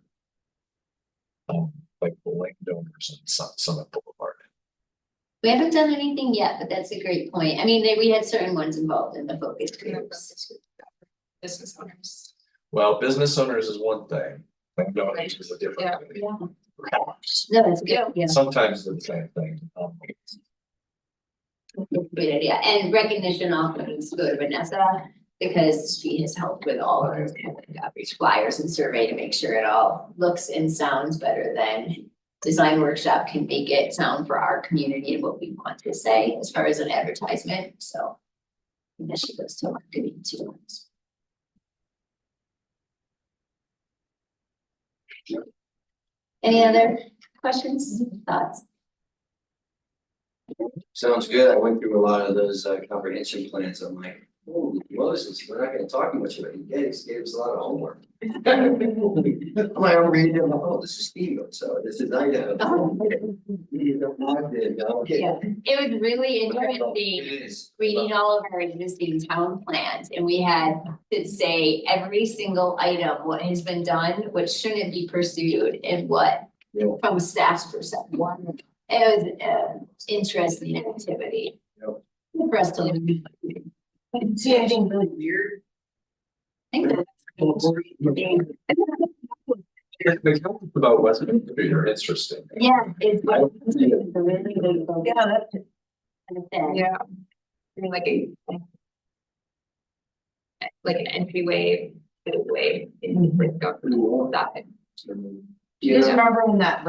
Like the landowners and Summit Boulevard. We haven't done anything yet, but that's a great point. I mean, we had certain ones involved in the focus groups. Business owners. Well, business owners is one thing, landowners is a different thing. Yeah. No, that's good, yeah. Sometimes they're the same thing. Great idea, and recognition also needs to go to Vanessa, because she has helped with all of those outreach flyers and survey to make sure it all looks and sounds better than design workshop can make it sound for our community and what we want to say as far as an advertisement, so. And then she goes to marketing too. Any other questions, thoughts? Sounds good. I went through a lot of those comprehension plans. I'm like, oh, Moses, we're not gonna talk much about it. You guys gave us a lot of homework. I'm like, I'm reading them. Oh, this is Steve, so this is Idaho. You don't want it, no, okay. Yeah, it was really interesting. It is. Reading all of our existing town plans, and we had to say every single item, what has been done, what shouldn't be pursued, and what Yeah. from staff's perspective. It was an interesting activity. Yep. For us to learn. See anything really weird? I think that's. The comments about West Main Street are interesting. Yeah, it's. I don't see it. It's a really big focus. Yeah, that's. Yeah. I mean, like an entryway, way in with government that. Do you guys remember when that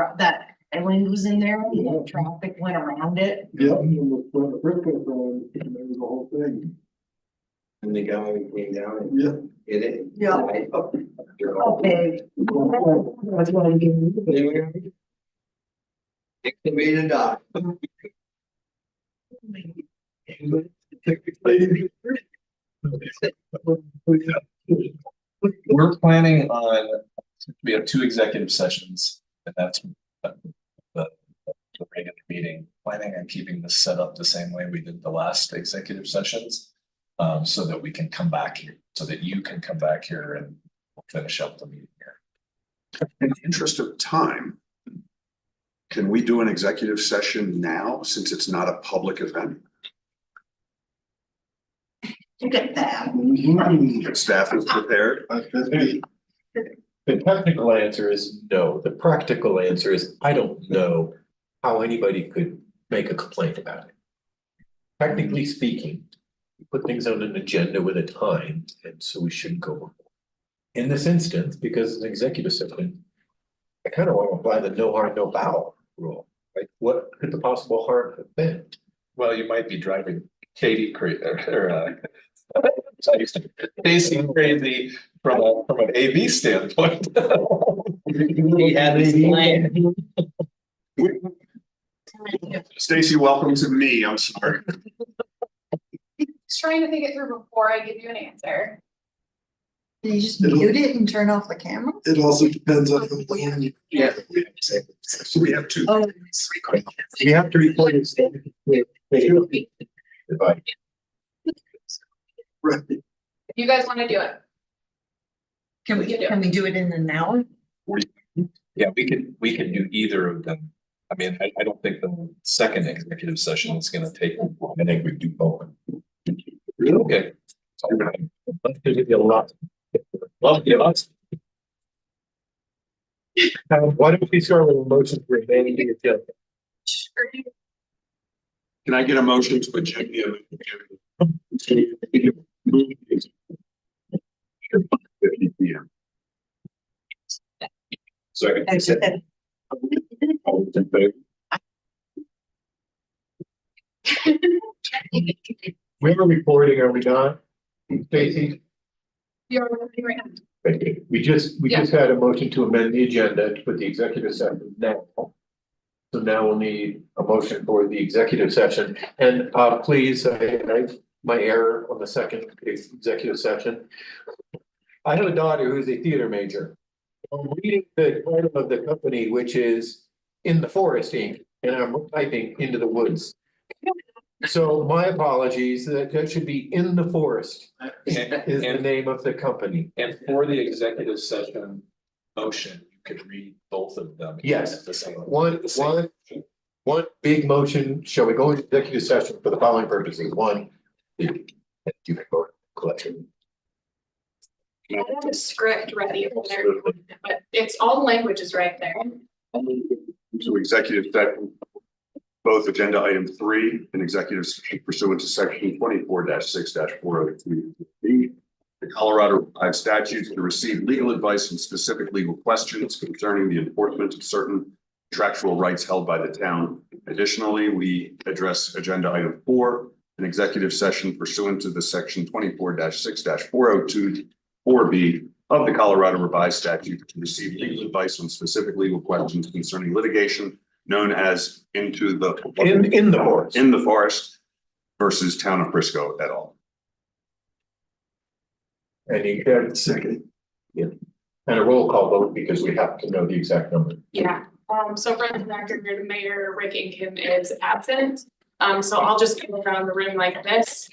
island was in there, the traffic went around it. Yeah, and when the brick was on, there was the whole thing. And the guy came down and Yeah. hit it. Yeah. Right up. Okay. That's what I'm getting. It made a dot. We're planning on, we have 2 executive sessions, and that's the regular meeting, planning on keeping this set up the same way we did the last executive sessions. So that we can come back here, so that you can come back here and finish up the meeting here. In the interest of time, can we do an executive session now since it's not a public event? Look at that. Staff is prepared. The technical answer is no. The practical answer is I don't know how anybody could make a complaint about it. Technically speaking, we put things on an agenda with a time, and so we shouldn't go before. In this instance, because it's an executive session, I kind of want to apply the no harm, no foul rule. Like, what could the possible harm have been? Well, you might be driving Katie crazy, or Stacy crazy from an AV standpoint. He had his plan. Stacy, welcome to me. I'm sorry. Just trying to think it through before I give you an answer. Can you just It'll- mute it and turn off the camera? It also depends on the plan you. Yeah. So we have 2. Oh. We have to record it. Goodbye. Right. If you guys want to do it. Can we do it in an hour? Yeah, we can do either of them. I mean, I don't think the second executive session is gonna take, I think we do both. Okay. Let's give you a lot. Well, yeah, let's, Why don't we start with a motion to remain the agenda? Can I get a motion to adjourn the? 50 p.m. Second. All those in favor? We're recording, are we not? Stacy? You're right now. Okay, we just had a motion to amend the agenda to put the executive session now. So now we'll need a motion for the executive session, and please, my error on the second executive session. I have a daughter who's a theater major. I'm reading the title of the company, which is In the Forest Inc., and I'm typing Into the Woods. So my apologies, that should be In the Forest is the name of the company. and for the executive session motion, you could read both of them. Yes. At the same. One big motion, shall we go into executive session for the following purposes? One. You can go collection. I have a script ready over there, but it's all the language is right there. To executive session, both agenda item 3 and executive session pursuant to section 24-6-402B. The Colorado Revised Statutes to receive legal advice and specific legal questions concerning the enforcement of certain contractual rights held by the town. Additionally, we address agenda item 4, an executive session pursuant to the section 24-6-402-4B of the Colorado Revised Statute to receive legal advice on specific legal questions concerning litigation known as in the forest versus Town of Frisco et al. And you can second. Yeah. And a roll call vote because we have to know the exact number. Yeah, so for the record, Mayor Rick Ingham is absent. So I'll just go around the room like this.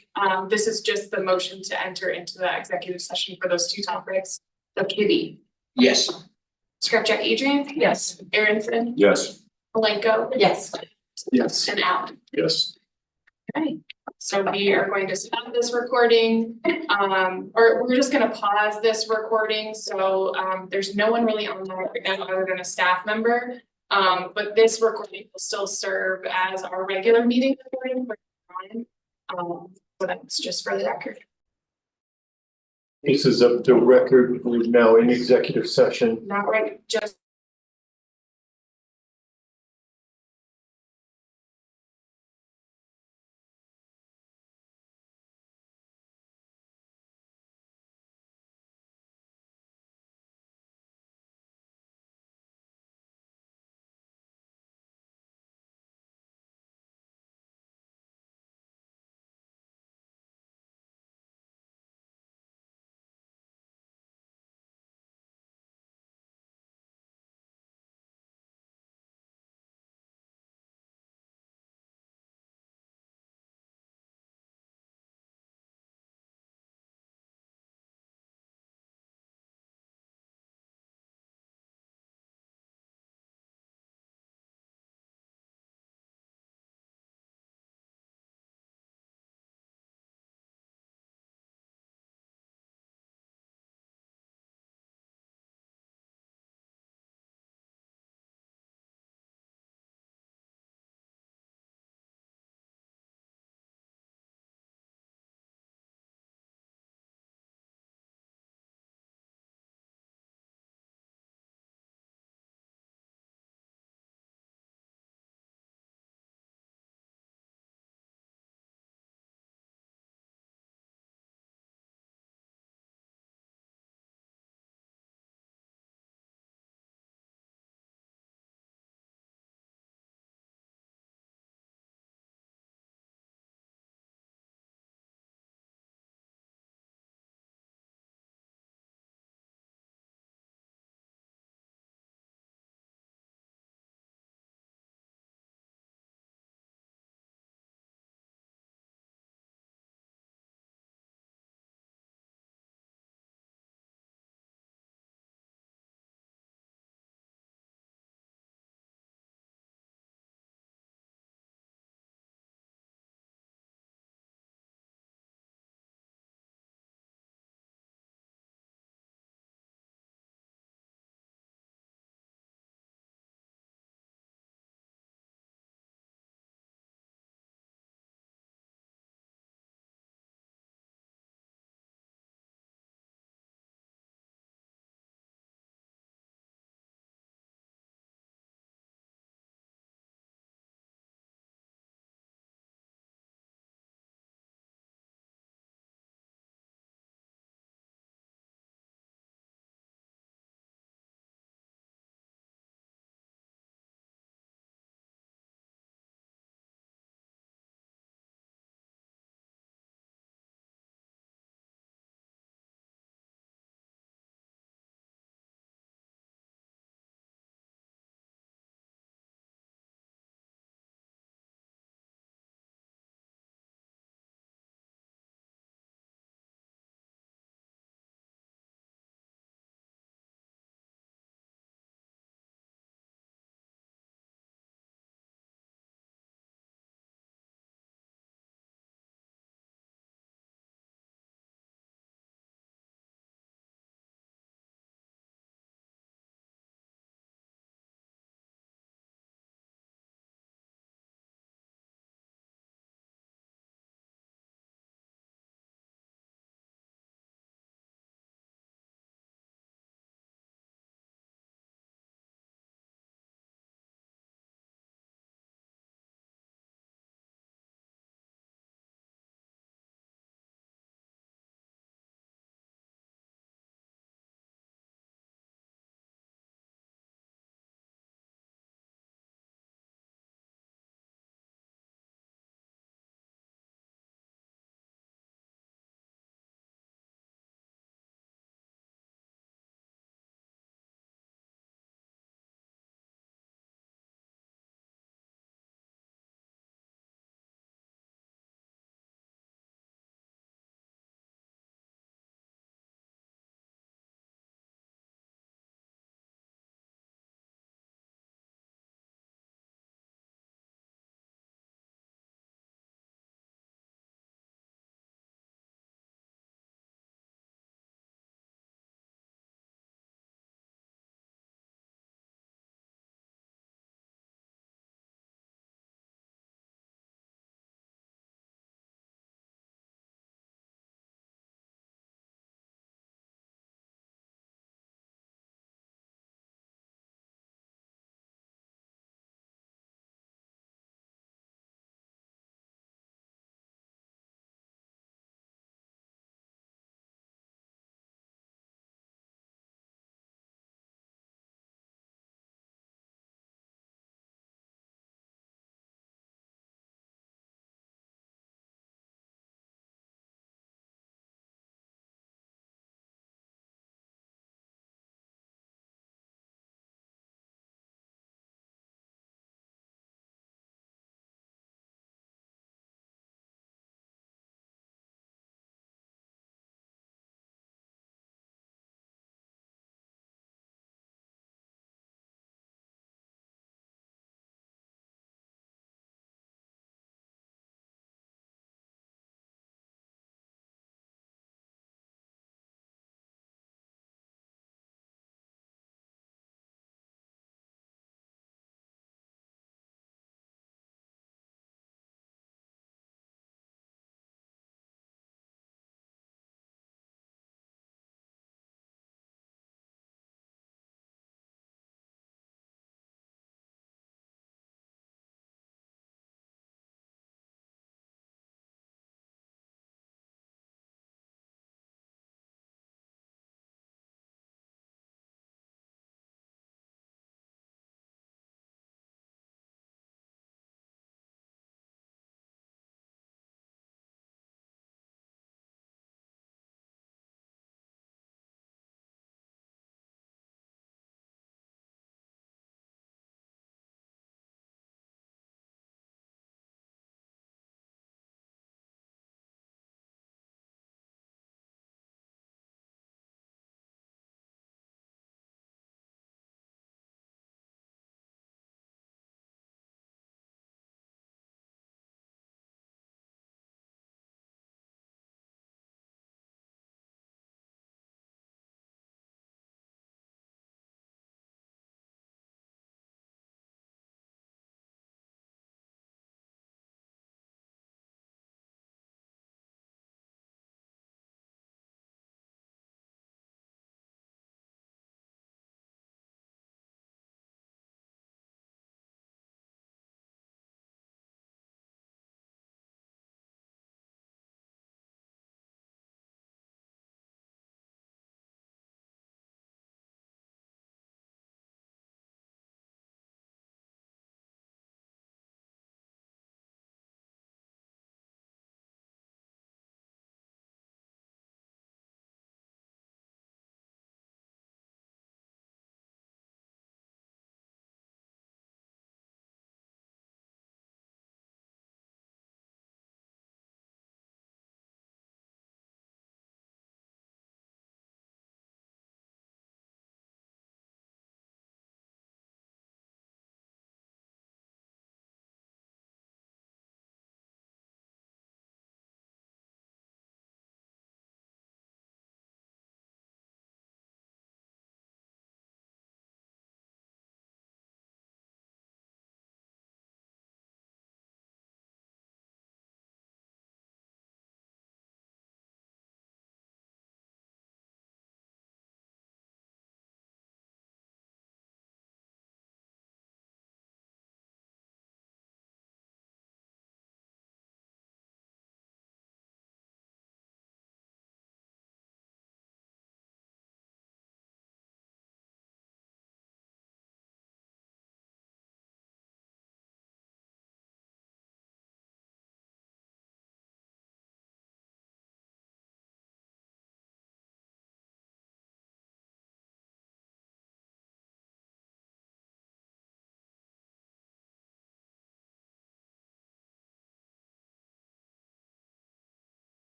This is just the motion to enter into the executive session for those 2 topics. So Kitty, Yes. Scrapjack Adrian? Yes. Aronson, Yes. Malenko? Yes. Yes. And Allen. Yes. Okay, so we are going to stop this recording, or we're just gonna pause this recording, so there's no one really on there right now other than a staff member. But this recording will still serve as our regular meeting recording for time. So that's just for the record. This is up to record. We're now in executive session. Not right, just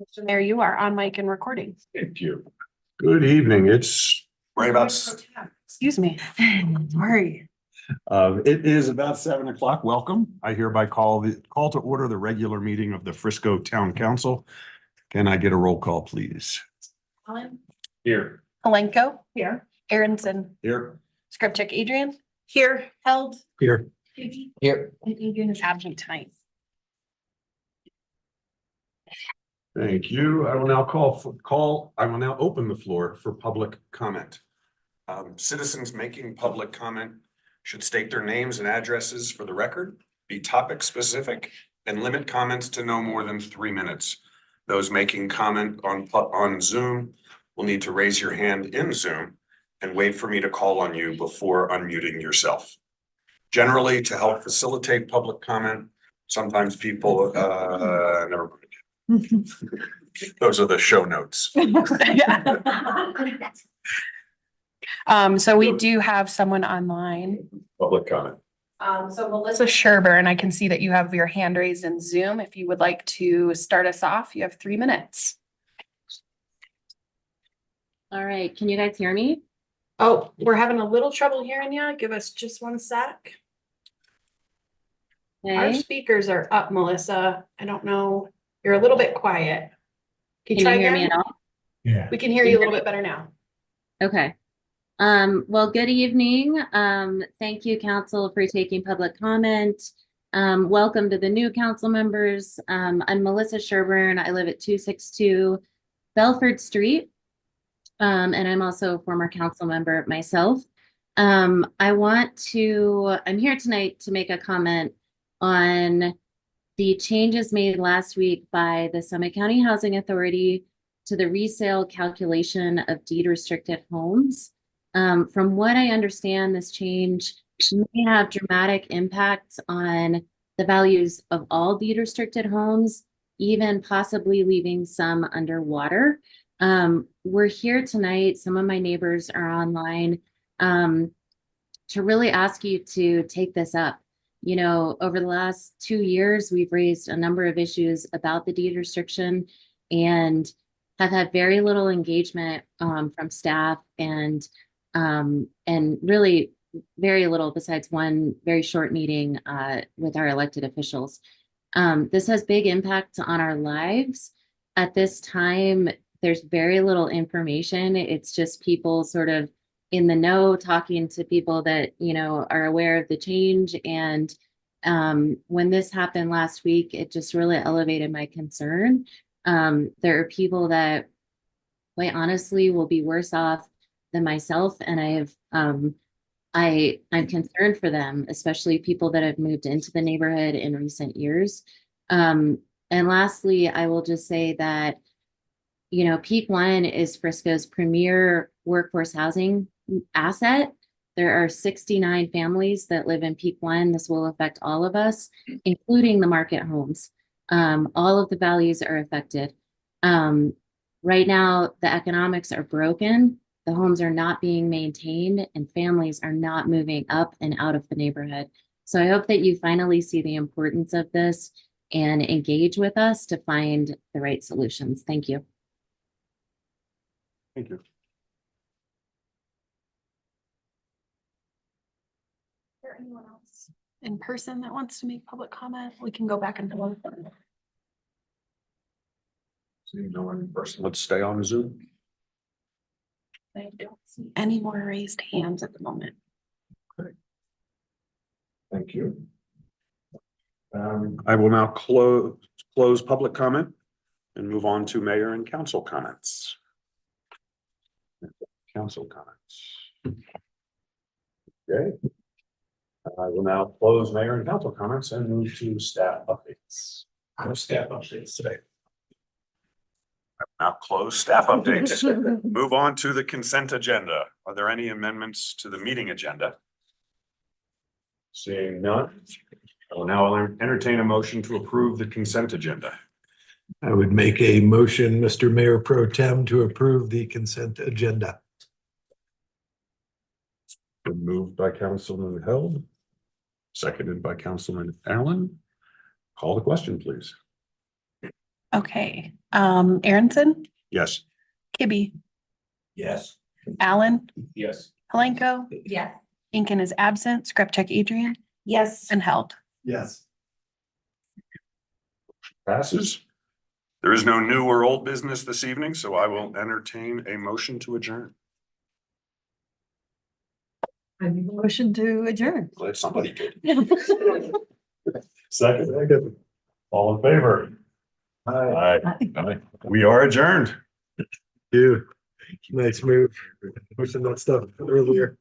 Mr. Mayor, you are on mic and recording. Thank you. Good evening. It's right about, Excuse me. Sorry. it is about 7 o'clock. Welcome. I hereby call to order the regular meeting of the Frisco Town Council. Can I get a roll call, please? Colin. Here. Alenko. Here. Aronson. Here. Scripcheck Adrian. Here. Held. Here. Here. And Adrian is absent tonight. Thank you. I will now open the floor for public comment. Citizens making public comment should state their names and addresses for the record, be topic specific, and limit comments to no more than 3 minutes. Those making comment on Zoom will need to raise your hand in Zoom and wait for me to call on you before unmuting yourself. Generally, to help facilitate public comment, sometimes people, never mind. Those are the show notes. So we do have someone online. Public comment. So Melissa Sherburne, I can see that you have your hand raised in Zoom. If you would like to start us off, you have 3 minutes. All right, can you guys hear me? Oh, we're having a little trouble hearing you. Give us just 1 sec. Our Okay, speakers are up, Melissa. I don't know. You're a little bit quiet. Can you try can you hear me again? at all? Yeah. We can hear you a little bit better now. Okay. Well, good evening. Thank you, council, for taking public comment. Welcome to the new council members. I'm Melissa Sherburne. I live at 262 Belford Street. And I'm also a former council member myself. I'm here tonight to make a comment on the changes made last week by the Summit County Housing Authority to the resale calculation of deed restricted homes. From what I understand, this change may have dramatic impacts on the values of all deed restricted homes, even possibly leaving some underwater. We're here tonight. Some of my neighbors are online to really ask you to take this up. You know, over the last 2 years, we've raised a number of issues about the deed restriction and have had very little engagement from staff and really very little besides one very short meeting with our elected officials. This has big impact on our lives. At this time, there's very little information. It's just people sort of in the know, talking to people that, you know, are aware of the change. And when this happened last week, it just really elevated my concern. There are people that quite honestly will be worse off than myself. And I'm concerned for them, especially people that have moved into the neighborhood in recent years. And lastly, I will just say that, you know, Peak One is Frisco's premier workforce housing asset. There are 69 families that live in Peak One. This will affect all of us, including the market homes. All of the values are affected. Right now, the economics are broken. The homes are not being maintained and families are not moving up and out of the neighborhood. So I hope that you finally see the importance of this and engage with us to find the right solutions. Thank you. Thank you. Is there anyone else in person that wants to make public comment? We can go back and forth. Seeing no one in person, let's stay on Zoom. I don't see any more raised hands at the moment. Thank you. I will now close public comment and move on to mayor and council comments. Council comments. Okay. I will now close mayor and council comments and move to staff updates. No staff updates today. Now close staff updates. Move on to the consent agenda. Are there any amendments to the meeting agenda? Seeing none, I will now entertain a motion to approve the consent agenda. I would make a motion, Mr. Mayor Pro Tem, to approve the consent agenda. Been moved by Councilman Held, seconded by Councilman Allen. Call the question, please. Okay, Aaronson, Yes. Kibbe, Yes. Allen, Yes. Palenko, Yeah. Incan is absent, Skripchuk, Adrian, Yes. and Held. Yes. Passes. There is no new or old business this evening, so I will entertain a motion to adjourn. Motion to adjourn. Glad somebody did. Second. All in favor? Hi. Aye. We are adjourned. You. Nice move. Pushing that stuff earlier.